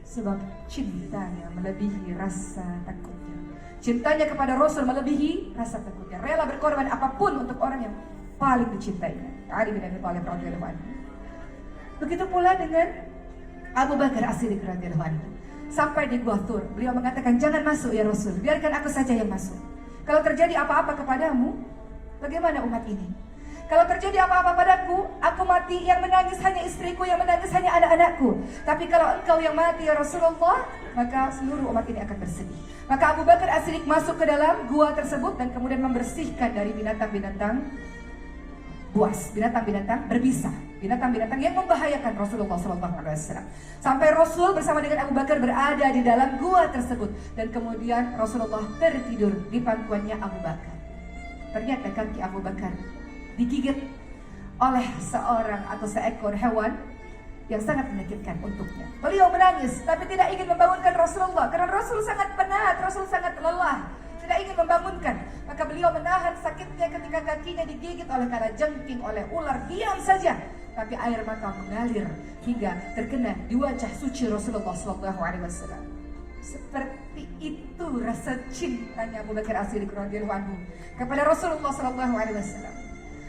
Sebab cintanya melebihi rasa takutnya. Cintanya kepada Rasul melebihi rasa takutnya. Rela berkorban apapun untuk orang yang paling dicintainya. Ali bin Abi Thalib radhiyallahu anhu. Begitu pula dengan Abu Bakar As-Siddiq radhiyallahu anhu. Sampai di Gua Thur, beliau mengatakan, jangan masuk ya Rasul, biarkan aku saja yang masuk. Kalau terjadi apa-apa kepadamu, bagaimana umat ini? Kalau terjadi apa-apa padaku, aku mati, yang menangis hanya istriku, yang menangis hanya anak-anakku. Tapi kalau engkau yang mati ya Rasulullah, maka seluruh umat ini akan bersedih. Maka Abu Bakar As-Siddiq masuk ke dalam gua tersebut dan kemudian membersihkan dari binatang-binatang buas, binatang-binatang berbisa, binatang-binatang yang membahayakan Rasulullah SAW. Sampai Rasul bersama dengan Abu Bakar berada di dalam gua tersebut dan kemudian Rasulullah tertidur di pangkuannya Abu Bakar. Ternyata kaki Abu Bakar digigit oleh seorang atau seekor hewan yang sangat menyakitkan untuknya. Beliau menangis tapi tidak ingin membangunkan Rasulullah karena Rasul sangat penat, Rasul sangat lelah, tidak ingin membangunkan. Maka beliau menahan sakitnya ketika kakinya digigit oleh kalajengking, oleh ular. Diam saja, tapi air mata mengalir hingga terkena di wajah suci Rasulullah SAW. Seperti itu rasa cintanya Abu Bakar As-Siddiq radhiyallahu anhu kepada Rasulullah SAW.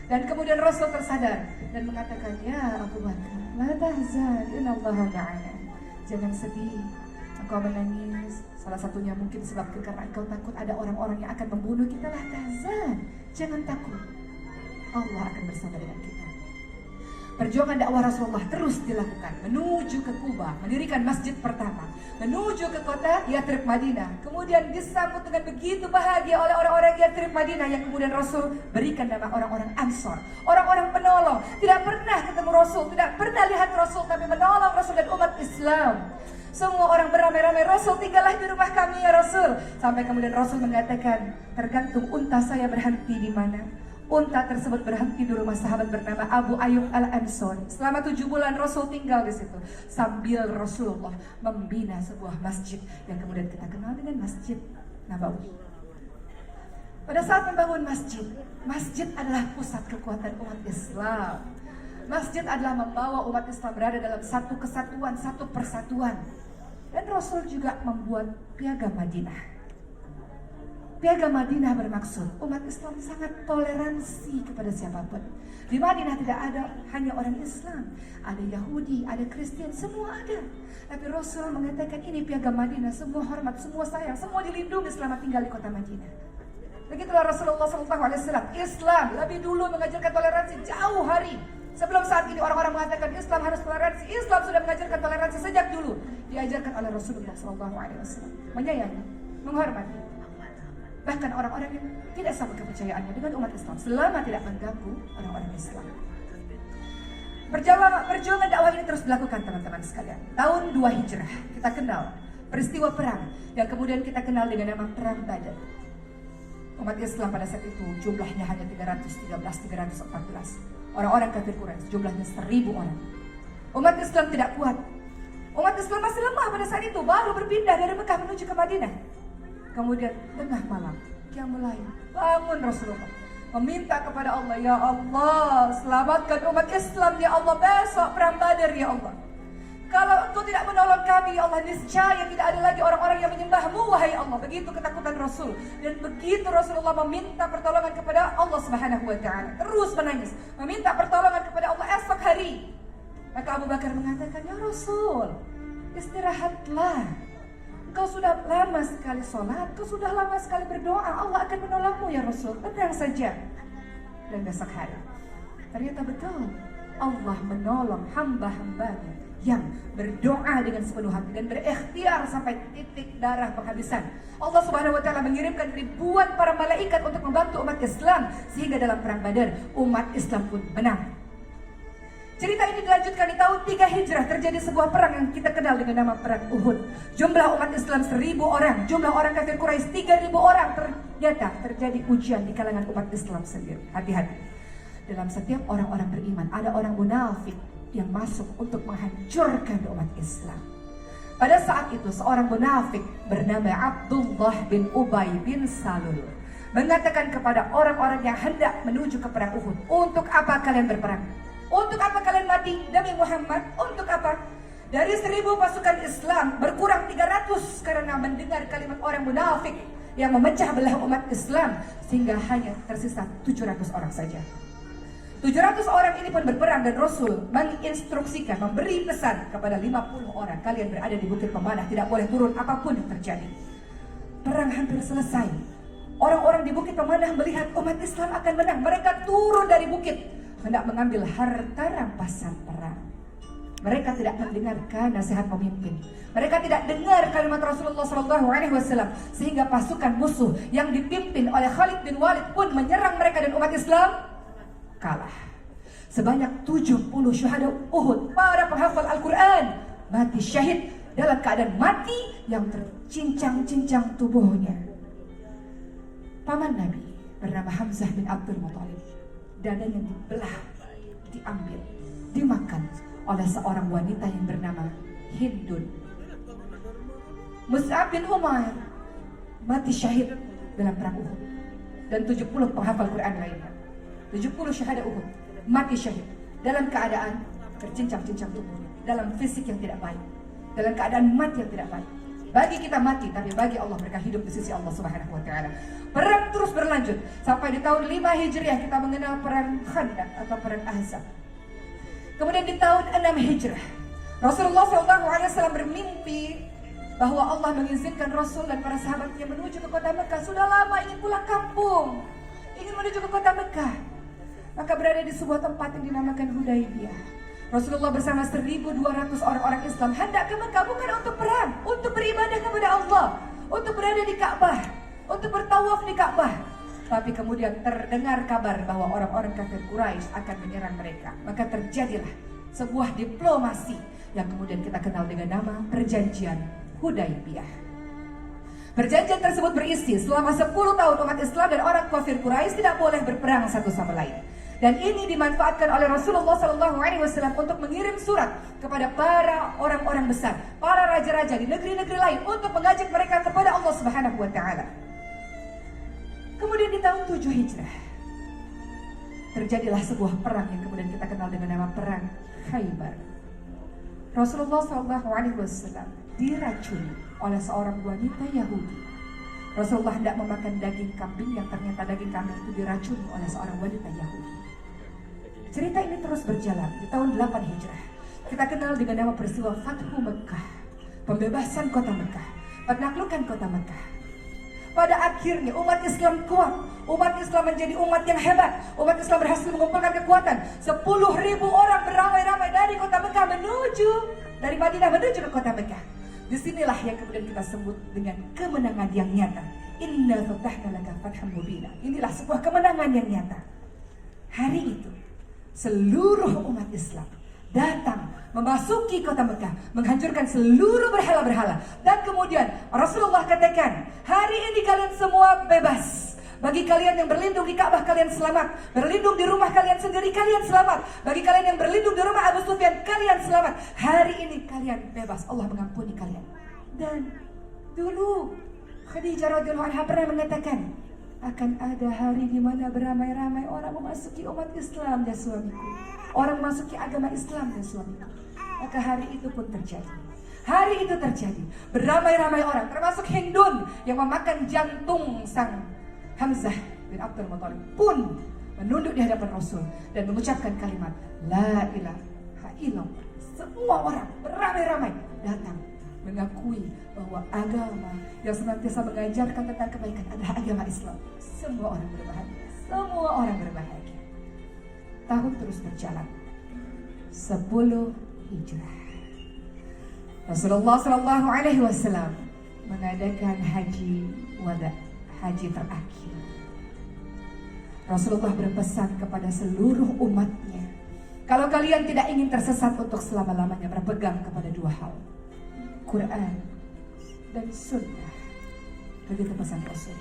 Dan kemudian Rasul tersadar dan mengatakan, ya Abu Bakar, la tahzan, innallaha ma'ana. Jangan sedih, engkau menangis. Salah satunya mungkin sebab karena engkau takut ada orang-orang yang akan membunuh kita. La tahzan, jangan takut, Allah akan bersama dengan kita. Perjuangan dakwah Rasulullah terus dilakukan menuju ke Kuba, mendirikan masjid pertama, menuju ke kota Yathrib Madinah. Kemudian disambut dengan begitu bahagia oleh orang-orang Yathrib Madinah yang kemudian Rasul berikan nama orang-orang Ansor, orang-orang penolong. Tidak pernah ketemu Rasul, tidak pernah lihat Rasul, tapi menolong Rasul dan umat Islam. Semua orang beramai-ramai, Rasul tinggallah di rumah kami ya Rasul. Sampai kemudian Rasul mengatakan, tergantung unta saya berhenti di mana. Unta tersebut berhenti di rumah sahabat bernama Abu Ayyub Al-Ansori. Selama 7 bulan Rasul tinggal di situ sambil Rasulullah membina sebuah masjid yang kemudian kita kenal dengan Masjid Nabawi. Pada saat membangun masjid, masjid adalah pusat kekuatan umat Islam. Masjid adalah membawa umat Islam berada dalam satu kesatuan, satu persatuan. Dan Rasul juga membuat Piagam Madinah. Piagam Madinah bermaksud umat Islam sangat toleransi kepada siapapun. Di Madinah tidak ada hanya orang Islam, ada Yahudi, ada Kristen, semua ada. Tapi Rasul mengatakan ini Piagam Madinah, semua hormat, semua sayang, semua dilindungi selama tinggal di kota Madinah. Begitulah Rasulullah SAW. Islam lebih dulu mengajarkan toleransi jauh hari sebelum saat ini orang-orang mengatakan Islam harus toleransi. Islam sudah mengajarkan toleransi sejak dulu, diajarkan oleh Rasulullah SAW. Menyayangi, menghormati. Bahkan orang-orang yang tidak sama kepercayaannya dengan umat Islam selama tidak mengganggu orang-orang Islam. Perjuangan dakwah ini terus dilakukan teman-teman sekalian. Tahun 2 Hijrah kita kenal peristiwa perang yang kemudian kita kenal dengan nama Perang Badar. Umat Islam pada saat itu jumlahnya hanya 314. Orang-orang kafir Quraisy jumlahnya 1000 orang. Umat Islam tidak kuat. Umat Islam masih lemah pada saat itu, baru berpindah dari Mekah menuju ke Madinah. Kemudian tengah malam, Qiyamul Lail, bangun Rasulullah meminta kepada Allah, ya Allah, selamatkan umat Islam ya Allah, besok perang Badar ya Allah. Kalau Engkau tidak menolong kami ya Allah, niscaya tidak ada lagi orang-orang yang menyembahmu wahai Allah. Begitu ketakutan Rasul. Dan begitu Rasulullah meminta pertolongan kepada Allah Subhanahu wa taala, terus menangis, meminta pertolongan kepada Allah esok hari. Maka Abu Bakar mengatakan, ya Rasul, istirahatlah. Kau sudah lama sekali sholat, kau sudah lama sekali berdoa, Allah akan menolongmu ya Rasul, tenang saja. Dan besok hari, ternyata betul, Allah menolong hamba-hambanya yang berdoa dengan sepenuh hati dan berikhtiar sampai titik darah penghabisan. Allah Subhanahu wa taala mengirimkan ribuan para malaikat untuk membantu umat Islam, sehingga dalam perang Badar, umat Islam pun menang. Cerita ini dilanjutkan di tahun 3 Hijrah, terjadi sebuah perang yang kita kenal dengan nama Perang Uhud. Jumlah umat Islam 1000 orang, jumlah orang kafir Quraisy 3000 orang. Ternyata terjadi ujian di kalangan umat Islam sendiri. Hati-hati. Dalam setiap orang-orang beriman ada orang munafik yang masuk untuk menghancurkan umat Islam. Pada saat itu seorang munafik bernama Abdullah bin Ubay bin Salul mengatakan kepada orang-orang yang hendak menuju ke Perang Uhud, untuk apa kalian berperang? Untuk apa kalian mati demi Muhammad? Untuk apa? Dari 1000 pasukan Islam berkurang 300 karena mendengar kalimat orang munafik yang memecah belah umat Islam, sehingga hanya tersisa 700 orang saja. 700 orang ini pun berperang dan Rasul menginstruksikan, memberi pesan kepada 50 orang, kalian berada di Bukit Pemanah, tidak boleh turun apapun yang terjadi. Perang hampir selesai. Orang-orang di Bukit Pemanah melihat umat Islam akan menang. Mereka turun dari bukit, hendak mengambil harta rampasan perang. Mereka tidak mendengarkan nasihat pemimpin. Mereka tidak dengar kalimat Rasulullah SAW, sehingga pasukan musuh yang dipimpin oleh Khalid bin Walid pun menyerang mereka dan umat Islam kalah. Sebanyak 70 syuhada Uhud, para penghafal Al-Quran, mati syahid dalam keadaan mati yang tercincang-cincang tubuhnya. Paman Nabi bernama Hamzah bin Abdul Muthalib, dadanya dibelah, diambil, dimakan oleh seorang wanita yang bernama Hindun. Mus'ab bin Umair mati syahid dalam perang Uhud, dan 70 penghafal Quran lainnya, 70 syahada Uhud, mati syahid dalam keadaan tercincang-cincang tubuhnya, dalam fisik yang tidak baik, dalam keadaan mati yang tidak baik. Bagi kita mati, tapi bagi Allah mereka hidup di sisi Allah Subhanahu wa taala. Perang terus berlanjut sampai di tahun 5 Hijriah kita mengenal perang Khandaq atau perang Ahzab. Kemudian di tahun 6 Hijrah Rasulullah SAW bermimpi bahwa Allah mengizinkan Rasul dan para sahabatnya menuju ke kota Mekah. Sudah lama ingin pulang kampung, ingin menuju ke kota Mekah. Maka berada di sebuah tempat yang dinamakan Hudaybiyah. Rasulullah bersama 1.200 orang-orang Islam hendak ke Mekah, bukan untuk perang, untuk beribadah kepada Allah, untuk berada di Ka'bah, untuk bertawaf di Ka'bah. Tapi kemudian terdengar kabar bahwa orang-orang kafir Quraisy akan menyerang mereka. Maka terjadilah sebuah diplomasi yang kemudian kita kenal dengan nama Perjanjian Hudaybiyah. Perjanjian tersebut berisi selama 10 tahun umat Islam dan orang kafir Quraisy tidak boleh berperang satu sama lain. Dan ini dimanfaatkan oleh Rasulullah SAW untuk mengirim surat kepada para orang-orang besar, para raja-raja di negeri-negeri lain untuk mengajak mereka kepada Allah Subhanahu wa taala. Kemudian di tahun 7 Hijrah terjadilah sebuah perang yang kemudian kita kenal dengan nama Perang Khaybar. Rasulullah SAW diracuni oleh seorang wanita Yahudi. Rasulullah hendak memakan daging kambing yang ternyata daging kambing itu diracuni oleh seorang wanita Yahudi. Cerita ini terus berjalan di tahun 8 Hijrah. Kita kenal dengan nama peristiwa Fathu Mekah, pembebasan kota Mekah, penaklukan kota Mekah. Pada akhirnya umat Islam kuat, umat Islam menjadi umat yang hebat. Umat Islam berhasil mengumpulkan kekuatan 10.000 orang beramai-ramai dari kota Mekah dari Madinah menuju ke kota Mekah. Disinilah yang kemudian kita sebut dengan kemenangan yang nyata. Inna fatahna laka fatham mubina. Inilah sebuah kemenangan yang nyata. Hari itu seluruh umat Islam datang memasuki kota Mekah, menghancurkan seluruh berhala-berhala. Dan kemudian Rasulullah katakan, hari ini kalian semua bebas. Bagi kalian yang berlindung di Ka'bah, kalian selamat. Berlindung di rumah kalian sendiri, kalian selamat. Bagi kalian yang berlindung di rumah Abu Sufyan, kalian selamat. Hari ini kalian bebas, Allah mengampuni kalian. Dan dulu Khadijah radhiyallahu anha pernah mengatakan, akan ada hari di mana beramai-ramai orang memasuki umat Islam dan suamiku. Orang memasuki agama Islam dan suamiku. Maka hari itu pun terjadi. Hari itu terjadi. Beramai-ramai orang, termasuk Hindun yang memakan jantung sang Hamzah bin Abdul Muthalib pun menunduk di hadapan Rasul dan mengucapkan kalimat La ilaha illallah. Semua orang beramai-ramai datang mengakui bahwa agama yang senantiasa mengajarkan tentang kebaikan adalah agama Islam. Semua orang berbahagia. Semua orang berbahagia. Tahun terus berjalan. 10 Hijrah. Rasulullah SAW mengadakan haji wada, haji terakhir. Rasulullah berpesan kepada seluruh umatnya, kalau kalian tidak ingin tersesat untuk selama-lamanya, berpegang kepada 2 hal, Quran dan Sunnah. Begitu pesan Rasul.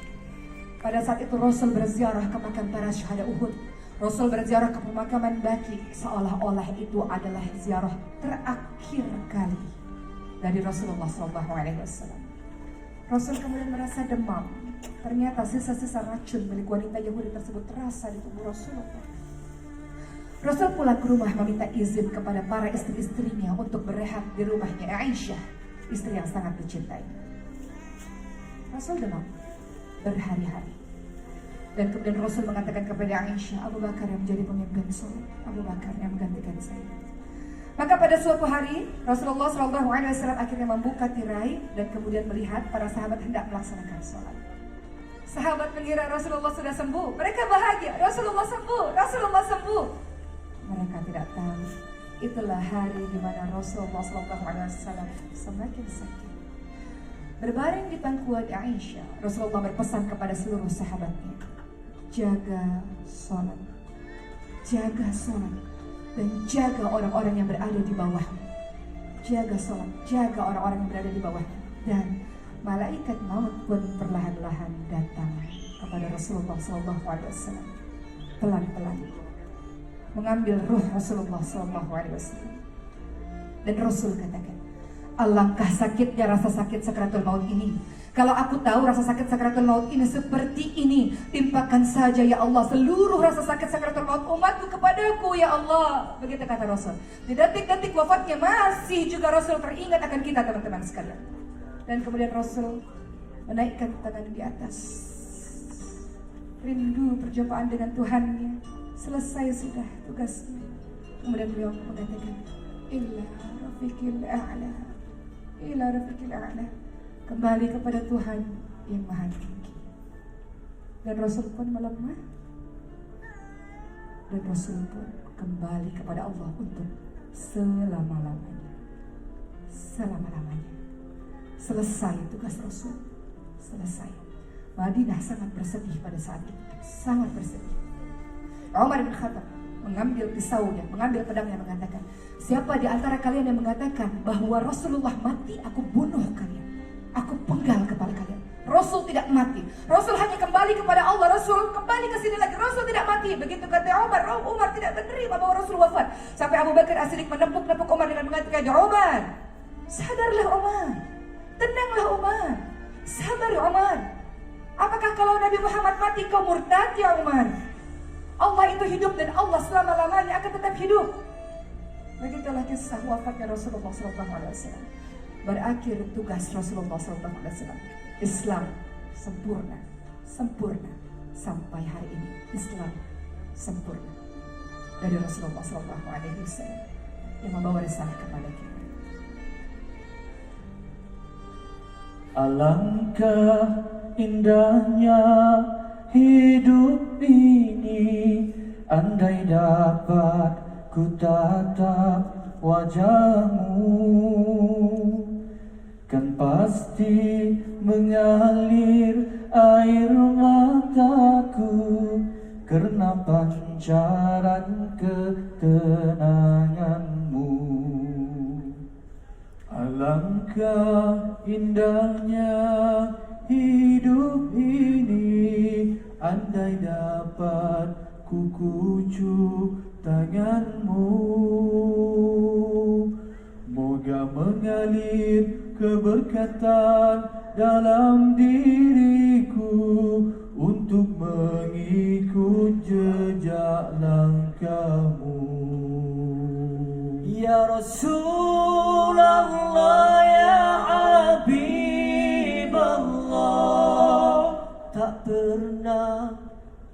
Pada saat itu Rasul berziarah ke makam para syuhada Uhud. Rasul berziarah ke pemakaman Baqi, seolah-olah itu adalah ziarah terakhir kali dari Rasulullah SAW. Rasul kemudian merasa demam. Ternyata sisa-sisa racun milik wanita Yahudi tersebut terasa di tubuh Rasulullah. Rasul pulang ke rumah meminta izin kepada para istri-istrinya untuk berehat di rumahnya Aisyah, istri yang sangat dicintai. Rasul demam berhari-hari. Dan kemudian Rasul mengatakan kepada Aisyah, Abu Bakar yang menjadi pemimpin sholat, Abu Bakar yang menggantikan saya. Maka pada suatu hari Rasulullah SAW akhirnya membuka tirai dan kemudian melihat para sahabat hendak melaksanakan sholat. Sahabat mengira Rasulullah sudah sembuh. Mereka bahagia, Rasulullah sembuh, Rasulullah sembuh. Mereka tidak tahu itulah hari di mana Rasulullah SAW semakin sakit. Berbaring di pangkuan Aisyah, Rasulullah berpesan kepada seluruh sahabatnya, jaga sholat, dan jaga orang-orang yang berada di bawahmu. Jaga sholat, jaga orang-orang yang berada di bawahmu. Dan malaikat maut pun perlahan-lahan datang kepada Rasulullah SAW, pelan-pelan mengambil ruh Rasulullah SAW. Dan Rasul katakan, alangkah sakitnya rasa sakit sakratul maut ini. Kalau aku tahu rasa sakit sakratul maut ini seperti ini, timpakan saja ya Allah seluruh rasa sakit sakratul maut umatku kepadaku ya Allah. Begitu kata Rasul. Di detik-detik wafatnya masih juga Rasul teringat akan kita teman-teman sekalian. Dan kemudian Rasul menaikkan tangan di atas, rindu perjumpaan dengan Tuhannya. Selesai sudah tugasnya. Kemudian beliau mengatakan, illa rafiqil a'la, illa rafiqil a'la, kembali kepada Tuhan yang maha tinggi. Dan Rasul pun melemah, dan Rasul pun kembali kepada Allah untuk selama-lamanya. Selama-lamanya. Selesai tugas Rasul, selesai. Madinah sangat bersedih pada saat itu, sangat bersedih. Umar bin Khattab mengambil pisaunya, mengambil pedangnya, mengatakan, siapa di antara kalian yang mengatakan bahwa Rasulullah mati, aku bunuh kalian, aku penggal kepala kalian. Rasul tidak mati, Rasul hanya kembali kepada Allah. Rasul kembali ke sini lagi, Rasul tidak mati. Begitu kata Umar, Umar tidak menerima bahwa Rasul wafat. Sampai Abu Bakar As-Siddiq menepuk-nepuk Umar dengan mengatakan, Umar, sadarlah Umar, tenanglah Umar, sabar Umar. Apakah kalau Nabi Muhammad mati kau murtad ya Umar? Allah itu hidup dan Allah selama-lamanya akan tetap hidup. Begitulah kisah wafatnya Rasulullah SAW. Berakhir tugas Rasulullah SAW. Islam sempurna, sempurna sampai hari ini. Islam sempurna dari Rasulullah SAW yang membawa risalah kepada kita. Alangkah indahnya hidup ini, andai dapat ku tatap wajahmu, kan pasti mengalir air mataku karena pancaran ketenanganmu. Alangkah indahnya hidup ini, andai dapat ku kucuk tanganmu. Moga mengalir keberkatan dalam diriku untuk mengikut jejak langkahmu. Ya Rasulullah, ya Habiballah, tak pernah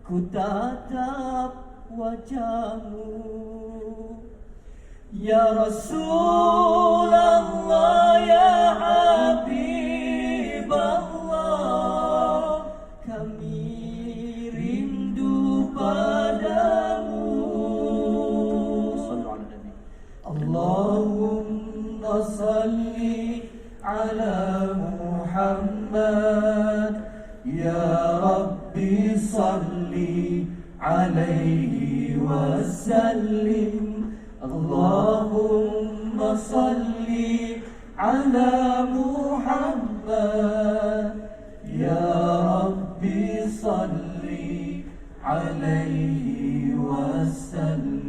ku tatap wajahmu. Ya Rasulullah, ya Habiballah, kami rindu padamu. Allahumma salli ala Muhammad, ya Rabbi salli alaihi wasallim. Allahumma salli ala Muhammad, ya Rabbi salli alaihi wasallim.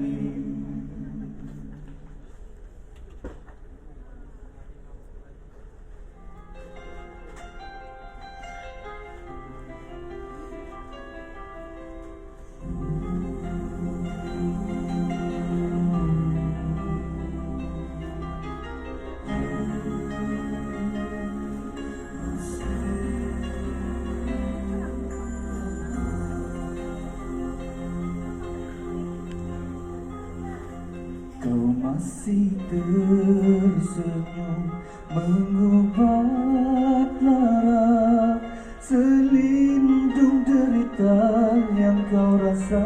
Kau masih tersenyum mengubat lara selindung derita yang kau rasa.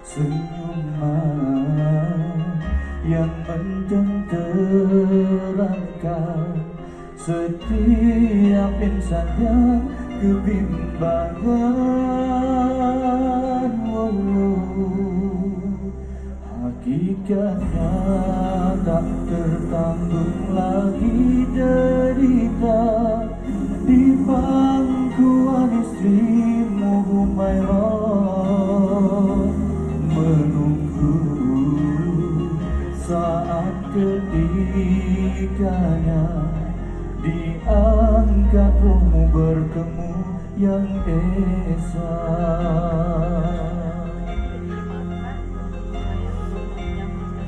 Senyuman yang mententeramkan setiap insan yang kebimbangan. Hakikatnya tak tertanggung lagi derita di pangkuan istrimu Humairah, menunggu saat yang esa.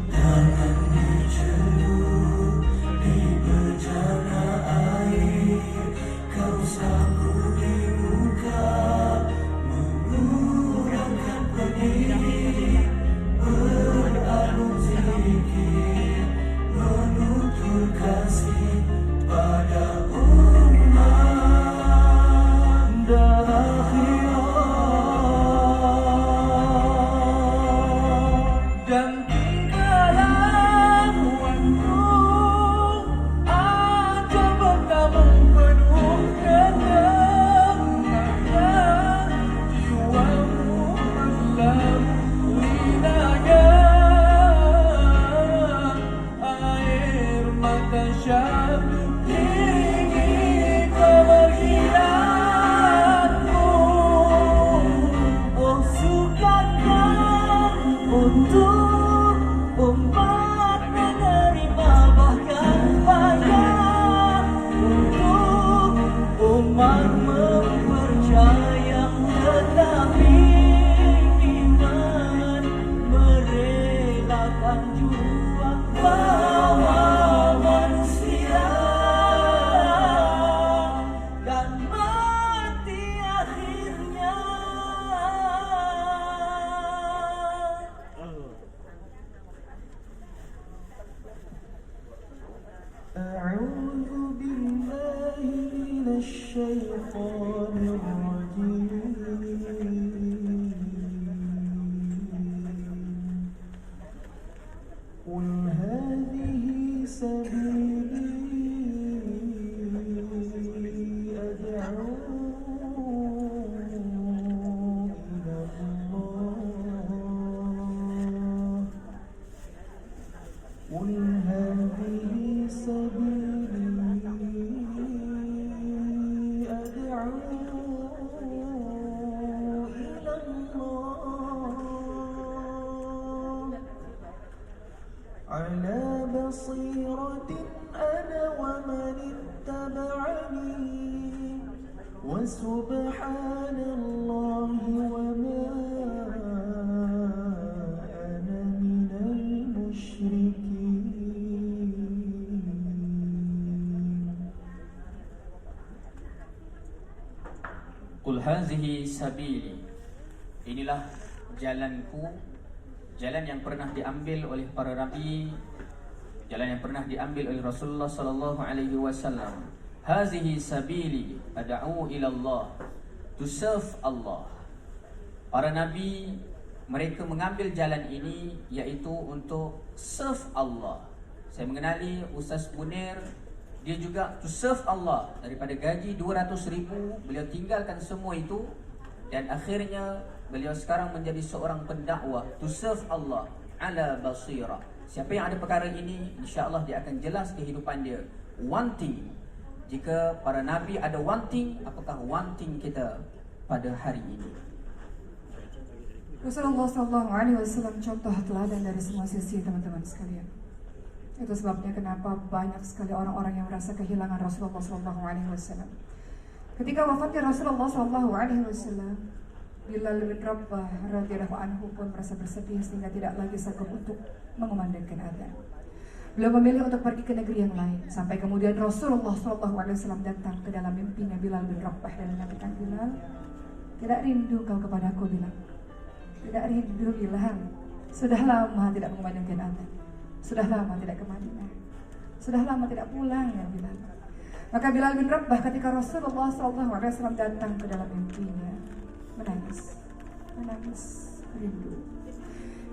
Tangan dicelup di bejana air, kau sapu di muka, mengurangkan pedih, beralung zikir, menutur kasih pada umat dan akhirat. Dan tinggallah waktu aja bertamu penuh ketenangan, jiwamu malam linanya, air mata syahdu iringi kebahagiaanmu. Oh sukakah untuk umat menerima bahkan payah, untuk umat mempercaya tetapi iman merelakan juang bawa manusia dan mati akhirnya. A'udzu billahi minasy syaithanir rajim. Qul hadhihi sabili ad'u ila Allah. Qul hadhihi sabili ad'u ila Allah. Ala basiratin ana wa man ittaba'ani wa subhanallahi wa ma ana minal musyrikin. Qul hazihi sabili, inilah jalanku, jalan yang pernah diambil oleh para nabi, jalan yang pernah diambil oleh Rasulullah sallallahu alaihi wasallam. Hazihi sabili ad'u ila Allah, to serve Allah. Para nabi mereka mengambil jalan ini iaitu untuk serve Allah. Saya mengenali Ustaz Munir, dia juga to serve Allah. Daripada gaji 200,000 beliau tinggalkan semua itu dan akhirnya beliau sekarang menjadi seorang pendakwah to serve Allah ala basira. Siapa yang ada perkara ini, insya-Allah dia akan jelas kehidupan dia. Wanting, jika para nabi ada wanting, apakah wanting kita pada hari ini? Rasulullah SAW contoh teladan dari semua sisi, teman-teman sekalian. Itu sebabnya kenapa banyak sekali orang-orang yang merasa kehilangan Rasulullah SAW. Ketika wafatnya Rasulullah SAW, Bilal bin Rabah radhiyallahu anhu pun merasa bersedih sehingga tidak lagi sanggup untuk mengumandangkan adzan. Beliau memilih untuk pergi ke negeri yang lain. Sampai kemudian Rasulullah SAW datang ke dalam mimpinya Bilal bin Rabah dan mengatakan, Bilal, tidak rindu kau kepadaku, Bilal? Tidak rindu, Bilal? Sudah lama tidak mengumandangkan adzan. Sudah lama tidak ke Madinah. Sudah lama tidak pulang, ya Bilal. Maka Bilal bin Rabah ketika Rasulullah SAW datang ke dalam mimpinya, menangis, rindu.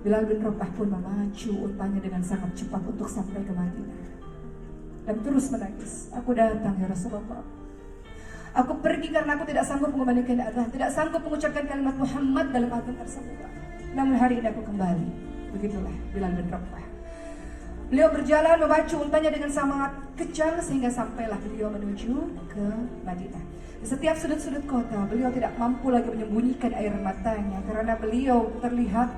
Bilal bin Rabah pun memacu untanya dengan sangat cepat untuk sampai ke Madinah dan terus menangis. Aku datang, ya Rasulullah. Aku pergi karena aku tidak sanggup mengumandangkan adzan, tidak sanggup mengucapkan kalimat Muhammad dalam adzan tersebut. Namun hari ini aku kembali. Begitulah Bilal bin Rabah. Beliau berjalan memacu untanya dengan sangat kencang sehingga sampailah beliau menuju ke Madinah. Di setiap sudut-sudut kota, beliau tidak mampu lagi menyembunyikan air matanya karena beliau teringat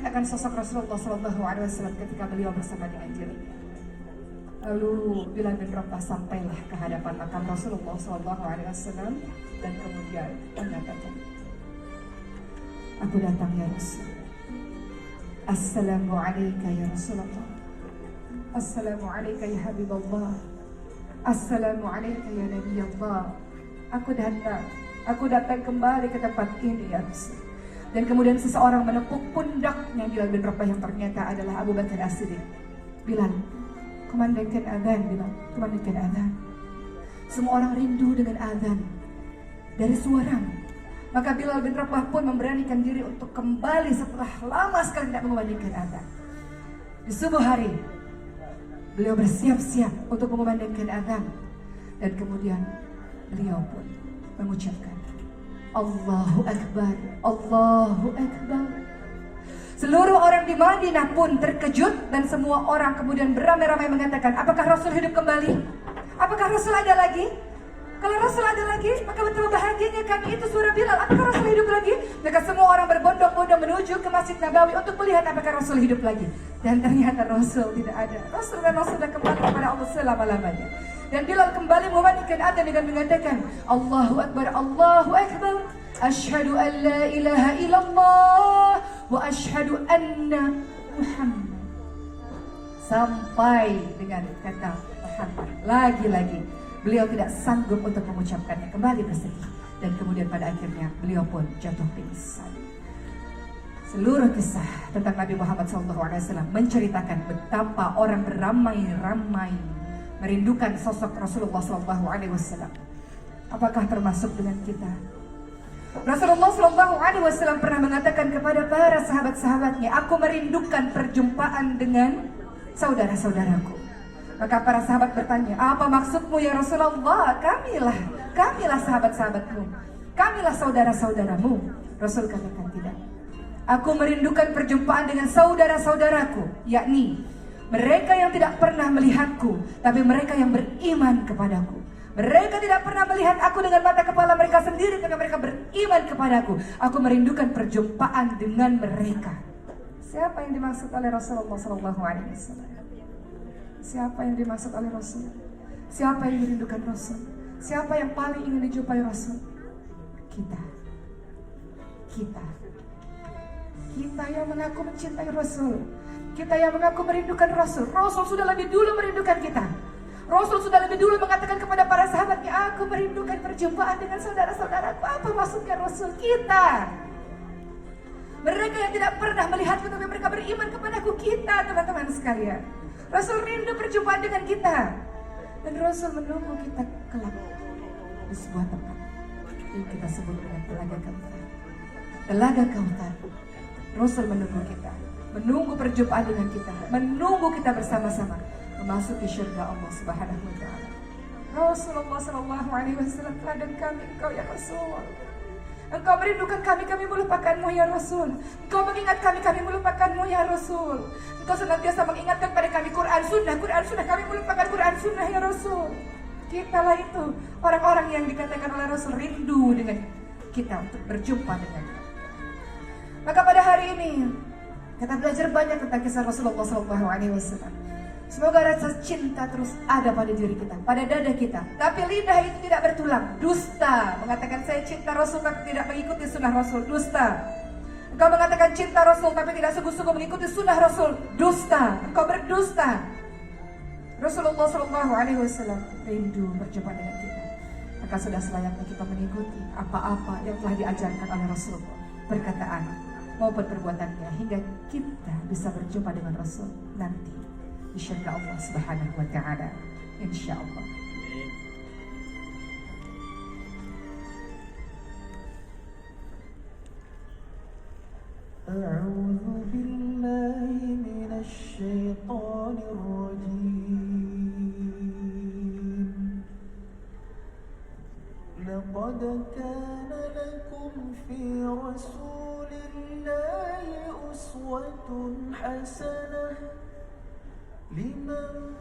akan sosok Rasulullah SAW ketika beliau bersama dengan dirinya. Lalu Bilal bin Rabah sampailah ke hadapan makam Rasulullah SAW dan kemudian mengatakan, aku datang ya Rasul. Assalamualaikum ya Rasulullah. Assalamualaikum ya Habibullah. Assalamualaikum ya Nabi Allah. Aku datang kembali ke tempat ini ya Rasul. Dan kemudian seseorang menepuk pundaknya Bilal bin Rabah yang ternyata adalah Abu Bakar As-Siddiq. Bilal, kumandangkan azan, Bilal, kumandangkan azan. Semua orang rindu dengan azan dari suaramu. Maka Bilal bin Rabah pun memberanikan diri untuk kembali setelah lama sekali tidak mengumandangkan azan. Di subuh hari, beliau bersiap-siap untuk mengumandangkan azan. Dan kemudian beliau pun mengucapkan, Allahu Akbar, Allahu Akbar. Seluruh orang di Madinah pun terkejut dan semua orang kemudian beramai-ramai mengatakan, apakah Rasul hidup kembali? Apakah Rasul ada lagi? Kalau Rasul ada lagi, maka betapa bahagianya kami. Itu suara Bilal. Apakah Rasul hidup lagi? Maka semua orang berbondong-bondong menuju ke Masjid Nabawi untuk melihat apakah Rasul hidup lagi. Dan ternyata Rasul tidak ada. Rasul memang sudah kembali kepada Allah selama-lamanya. Dan Bilal kembali mengumandangkan azan dengan mengatakan, Allahu Akbar, Allahu Akbar. Asyhadu an la ilaha illallah wa asyhadu anna Muhammad. Sampai dengan kata Muhammad. Lagi-lagi beliau tidak sanggup untuk mengucapkannya, kembali bersedih. Dan kemudian pada akhirnya beliau pun jatuh pingsan. Seluruh kisah tentang Nabi Muhammad SAW menceritakan betapa orang beramai-ramai merindukan sosok Rasulullah SAW. Apakah termasuk dengan kita? Rasulullah SAW pernah mengatakan kepada para sahabat-sahabatnya, aku merindukan perjumpaan dengan saudara-saudaraku. Maka para sahabat bertanya, apa maksudmu ya Rasulullah? Kamilah sahabat-sahabatmu, kamilah saudara-saudaramu. Rasul katakan tidak. Aku merindukan perjumpaan dengan saudara-saudaraku, yakni mereka yang tidak pernah melihatku, tapi mereka yang beriman kepadaku. Mereka tidak pernah melihat aku dengan mata kepala mereka sendiri, tapi mereka beriman kepadaku. Aku merindukan perjumpaan dengan mereka. Siapa yang dimaksud oleh Rasulullah SAW? Siapa yang dimaksud oleh Rasul? Siapa yang dirindukan Rasul? Siapa yang paling ingin dijumpai Rasul? Kita yang mengaku mencintai Rasul, kita yang mengaku merindukan Rasul. Rasul sudah lebih dulu merindukan kita. Rasul sudah lebih dulu mengatakan kepada para sahabatnya, aku merindukan perjumpaan dengan saudara-saudaraku. Apa maksudnya Rasul? Kita, mereka yang tidak pernah melihatku tapi mereka beriman kepadaku. Kita, teman-teman sekalian, Rasul rindu perjumpaan dengan kita. Dan Rasul menunggu kita kelak di sebuah tempat yang kita sebut dengan Telaga Kautsar. Telaga Kautsar. Rasul menunggu kita, menunggu perjumpaan dengan kita, menunggu kita bersama-sama memasuki syurga Allah Subhanahu wa taala. Rasulullah SAW, teladan kami engkau ya Rasul. Engkau merindukan kami, kami melupakanmu ya Rasul. Engkau mengingat kami, kami melupakanmu ya Rasul. Engkau senantiasa mengingatkan pada kami Quran Sunnah, kami melupakan Quran Sunnah ya Rasul. Kitalah itu orang-orang yang dikatakan oleh Rasul rindu dengan kita untuk berjumpa dengannya. Maka pada hari ini kita belajar banyak tentang kisah Rasulullah SAW. Semoga rasa cinta terus ada pada diri kita, pada dada kita. Tapi lidah itu tidak bertulang, dusta. Mengatakan saya cinta Rasul tapi tidak mengikuti sunnah Rasul, dusta. Engkau mengatakan cinta Rasul tapi tidak sungguh-sungguh mengikuti sunnah Rasul, dusta. Engkau berdusta. Rasulullah SAW rindu berjumpa dengan kita. Maka sudah selayaknya kita mengikuti apa-apa yang telah diajarkan oleh Rasulullah, perkataan maupun perbuatannya, hingga kita bisa berjumpa dengan Rasul nanti di syurga Allah Subhanahu wa taala, insyaallah. A'udzu billahi minasy syaithanir rajim. Laqad kana lakum fi rasulillahi uswatun hasanah liman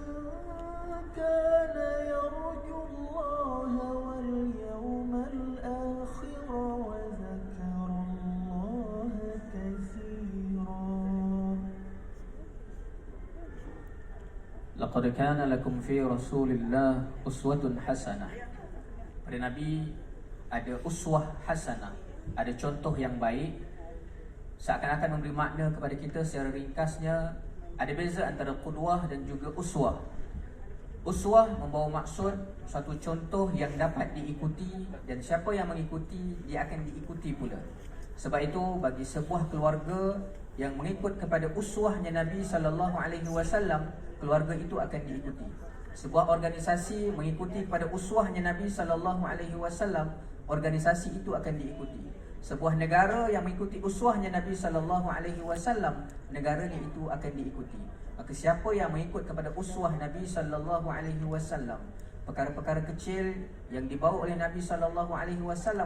kana yarju Allah wal yawmal akhir wa dzakara Allah katsiran. Laqad kana lakum fi Rasulillah uswatun hasanah. Pada Nabi ada uswah hasanah, ada contoh yang baik. Seakan-akan memberi makna kepada kita secara ringkasnya, ada beza antara qudwah dan juga uswah. Uswah membawa maksud suatu contoh yang dapat diikuti, dan siapa yang mengikuti dia akan diikuti pula. Sebab itu bagi sebuah keluarga yang mengikut kepada uswahnya Nabi SAW, keluarga itu akan diikuti. Sebuah organisasi mengikuti kepada uswahnya Nabi SAW, organisasi itu akan diikuti. Sebuah negara yang mengikuti uswahnya Nabi SAW, negaranya itu akan diikuti. Maka siapa yang mengikut kepada uswah Nabi SAW, perkara-perkara kecil yang dibawa oleh Nabi SAW,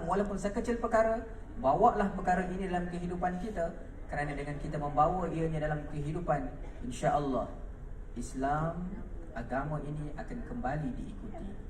walaupun sekecil perkara, bawalah perkara ini dalam kehidupan kita. Kerana dengan kita membawa ianya dalam kehidupan, insya-Allah Islam, agama ini akan kembali diikuti.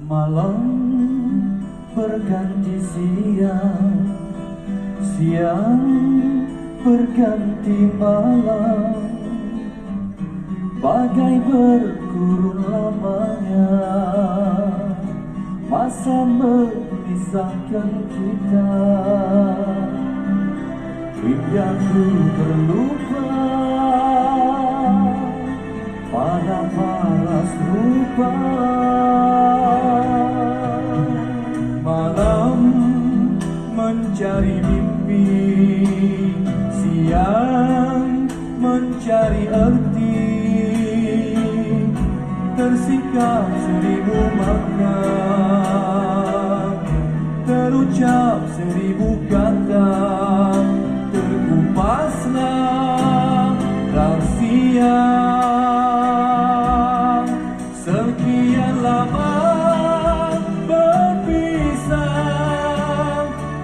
Malam berganti siang, siang berganti malam, bagai berkurun lamanya masa memisahkan kita. Hingga ku terlupa pada paras rupa. Malam mencari mimpi, siang mencari arti, tersikat seribu makna, terucap seribu kata, terkupaslah rahasia. Sekian lama berpisah,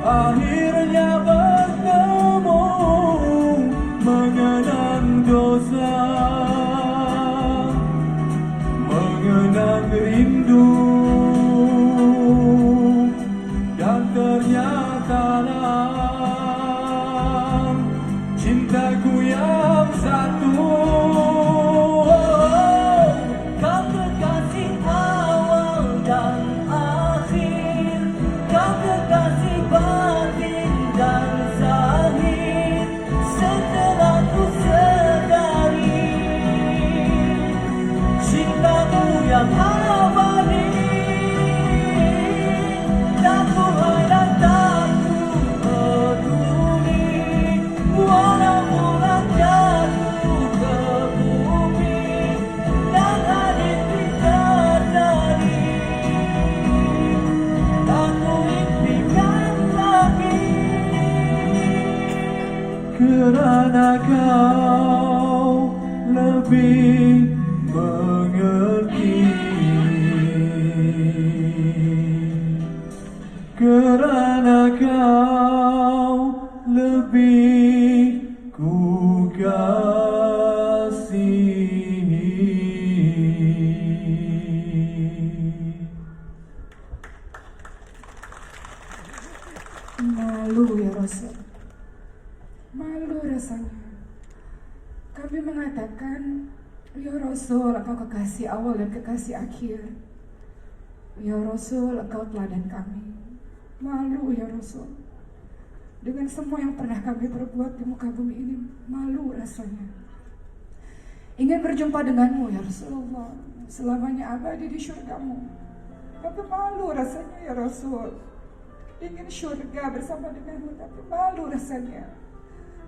akhirnya bertemu, mengenang dosa, mengenang rindu, dan ternyatalah cintaku yang satu. Kau kekasih awal dan akhir, kau kekasih batin dan zahir. Setelah ku sadari cintamu yang abadi, tak ku harap, tak ku peduli, walau bulan jatuh ke bumi dan hadir kita tadi, tak ku impikan lagi. Kerana kau lebih mengerti, kerana kau lebih ku kasihi. Malu ya Rasul, malu rasanya. Kami mengatakan, ya Rasul, engkau kekasih awal dan kekasih akhir. Ya Rasul, engkau teladan kami. Malu ya Rasul, dengan semua yang pernah kami perbuat di muka bumi ini. Malu rasanya. Ingin berjumpa denganmu ya Rasulullah, selamanya abadi di syurgamu. Tapi malu rasanya ya Rasul. ingin syurga bersama denganmu, tapi malu rasanya.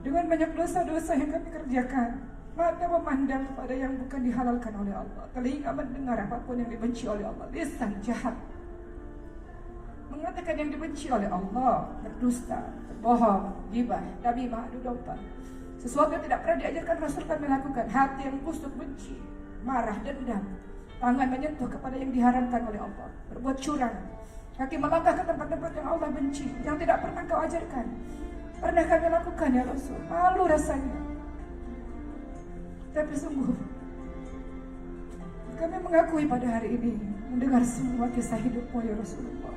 Dengan banyak dosa-dosa yang kami kerjakan, mata memandang kepada yang bukan dihalalkan oleh Allah, telinga mendengar apapun yang dibenci oleh Allah, lisan jahat mengatakan yang dibenci oleh Allah, berdusta, berbohong, ghibah, namimah, adu domba, sesuatu yang tidak pernah diajarkan Rasul kami lakukan, hati yang busuk benci, marah, dendam, tangan menyentuh kepada yang diharamkan oleh Allah, berbuat curang, kaki melangkah ke tempat-tempat yang Allah benci, yang tidak pernah kau ajarkan. Pernah kami lakukan ya Rasul, malu rasanya. Tapi sungguh kami mengakui pada hari ini mendengar semua kisah hidupmu ya Rasulullah,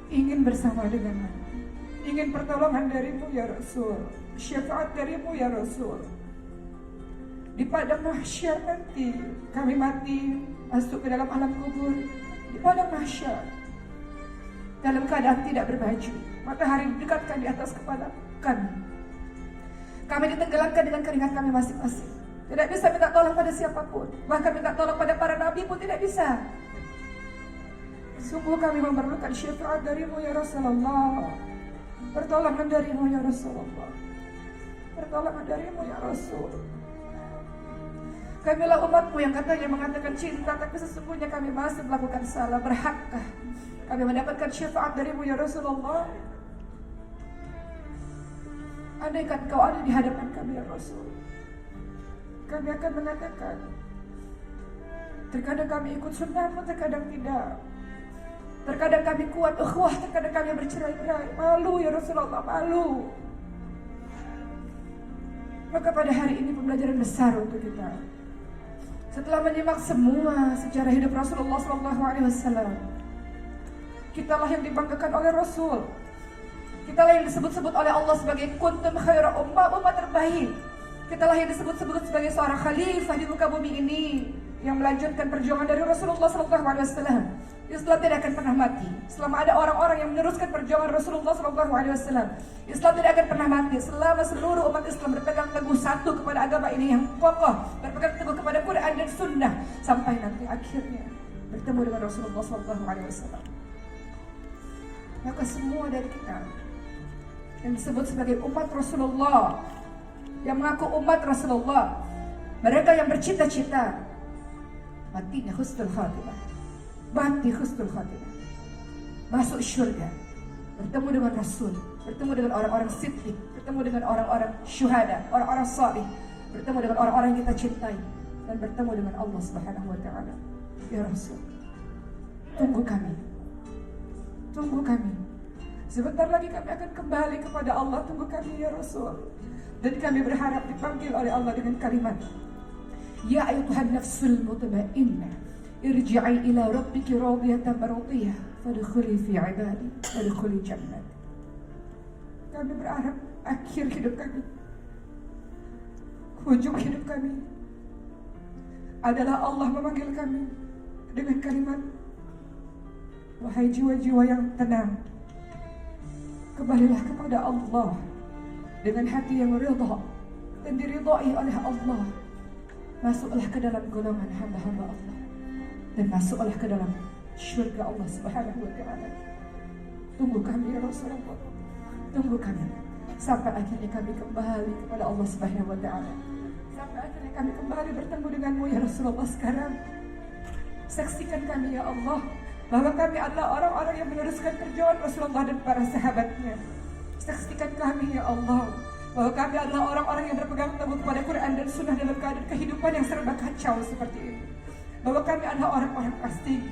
ingin bersama denganmu, ingin pertolongan darimu ya Rasul, syafaat darimu ya Rasul. Di padang mahsyar nanti kami mati, masuk ke dalam alam kubur, di padang mahsyar dalam keadaan tidak berbaju, matahari didekatkan di atas kepala kami. Kami ditenggelamkan dengan keringat kami masing-masing. Tidak bisa minta tolong pada siapapun, bahkan minta tolong pada para nabi pun tidak bisa. Sungguh kami memerlukan syafaat darimu ya Rasulullah, pertolongan darimu ya Rasulullah, pertolongan darimu ya Rasul. Kamilah umatmu yang katanya mengatakan cinta, tapi sesungguhnya kami masih melakukan salah. Berhakkah kami mendapatkan syafaat darimu ya Rasulullah? Andaikan kau ada di hadapan kami ya Rasul, kami akan mengatakan, terkadang kami ikut sunnahmu, terkadang tidak. Terkadang kami kuat ukhuwah, terkadang kami bercerai-berai. Malu ya Rasulullah, malu. Maka pada hari ini pembelajaran besar untuk kita. Setelah menyimak semua sejarah hidup Rasulullah SAW, kitalah yang dibanggakan oleh Rasul. Kitalah yang disebut-sebut oleh Allah sebagai kuntum khaira ummah, umat terbaik. Kitalah yang disebut-sebut sebagai seorang khalifah di muka bumi ini, yang melanjutkan perjuangan dari Rasulullah SAW. Islam tidak akan pernah mati selama ada orang-orang yang meneruskan perjuangan Rasulullah SAW. Islam tidak akan pernah mati selama seluruh umat Islam berpegang teguh satu kepada agama ini yang kokoh, berpegang teguh kepada Quran dan Sunnah, sampai nanti akhirnya bertemu dengan Rasulullah SAW. Maka semua dari kita yang disebut sebagai umat Rasulullah, yang mengaku umat Rasulullah, mereka yang bercita-cita matinya husnul khatimah, mati husnul khatimah, masuk syurga, bertemu dengan Rasul, bertemu dengan orang-orang siddiq, bertemu dengan orang-orang syuhada, orang-orang salih, bertemu dengan orang-orang yang kita cintai, dan bertemu dengan Allah Subhanahu wa taala. Ya Rasul, tunggu kami. Tunggu kami. Sebentar lagi kami akan kembali kepada Allah. Tunggu kami ya Rasul. Dan kami berharap dipanggil oleh Allah dengan kalimat, ya ayyuhan nafsul mutmainnah, irji'i ila rabbiki radiyatan mardiyah, fadkhuli fi ibadi, fadkhuli jannah. Kami berharap akhir hidup kami, ujung hidup kami adalah Allah memanggil kami dengan kalimat, wahai jiwa-jiwa yang tenang, kembalilah kepada Allah dengan hati yang ridha dan diridhai oleh Allah. Masuklah ke dalam golongan hamba-hamba Allah dan masuklah ke dalam syurga Allah Subhanahu wa taala. Tunggu kami ya Rasulullah, tunggu kami sampai akhirnya kami kembali kepada Allah Subhanahu wa taala, sampai akhirnya kami kembali bertemu denganmu ya Rasulullah. Sekarang saksikan kami ya Allah bahwa kami adalah orang-orang yang meneruskan perjuangan Rasulullah dan para sahabatnya. Saksikan kami ya Allah bahwa kami adalah orang-orang yang berpegang teguh kepada Quran dan Sunnah dalam keadaan kehidupan yang serba kacau seperti ini. Bahwa kami adalah orang-orang asing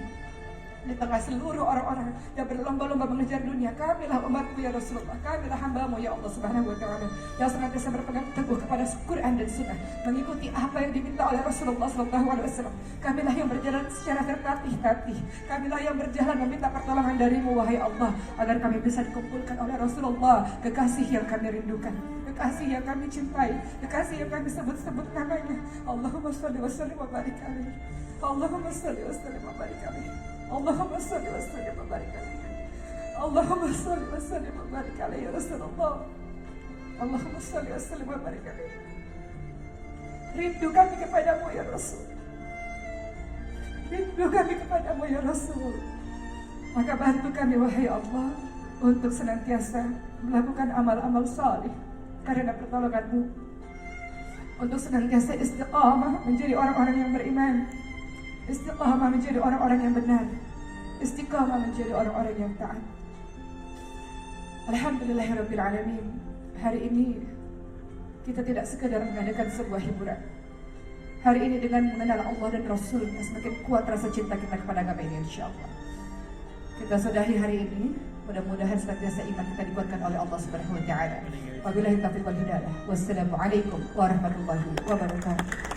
di tengah seluruh orang-orang yang berlomba-lomba mengejar dunia. Kamilah umatmu ya Rasulullah, kamilah hambamu ya Allah Subhanahu wa taala, yang senantiasa berpegang teguh kepada Quran dan Sunnah, mengikuti apa yang diminta oleh Rasulullah SAW. Kamilah yang berjalan secara tertatih-tatih. Kamilah yang berjalan meminta pertolongan darimu wahai Allah, agar kami bisa dikumpulkan oleh Rasulullah, kekasih yang kami rindukan, kekasih yang kami cintai, kekasih yang kami sebut-sebut namanya. Allahumma sholli wa sallim wa barik alaihi. Allahumma sholli wa sallim wa barik alaihi. Allahumma sholli wa sallim wa barik alaihi. Allahumma sholli wa sallim wa barik alaihi Rasulullah. Allahumma sholli wa sallim wa barik alaihi. Rindu kami kepadamu ya Rasul. Rindu kami kepadamu ya Rasul. Maka bantu kami wahai Allah untuk senantiasa melakukan amal-amal salih karena pertolongan-Mu, untuk senantiasa istiqamah menjadi orang-orang yang beriman, istiqamah menjadi orang-orang yang benar, istiqamah menjadi orang-orang yang taat. Alhamdulillahirabbil alamin. Hari ini kita tidak sekadar mengadakan sebuah hiburan. Hari ini dengan mengenal Allah dan Rasulnya semakin kuat rasa cinta kita kepada agama ini, insyaallah. Kita sudahi hari ini. Mudah-mudahan senantiasa iman kita dikuatkan oleh Allah Subhanahu wa taala. Wabillahi taufiq wal hidayah. Wassalamualaikum warahmatullahi wabarakatuh.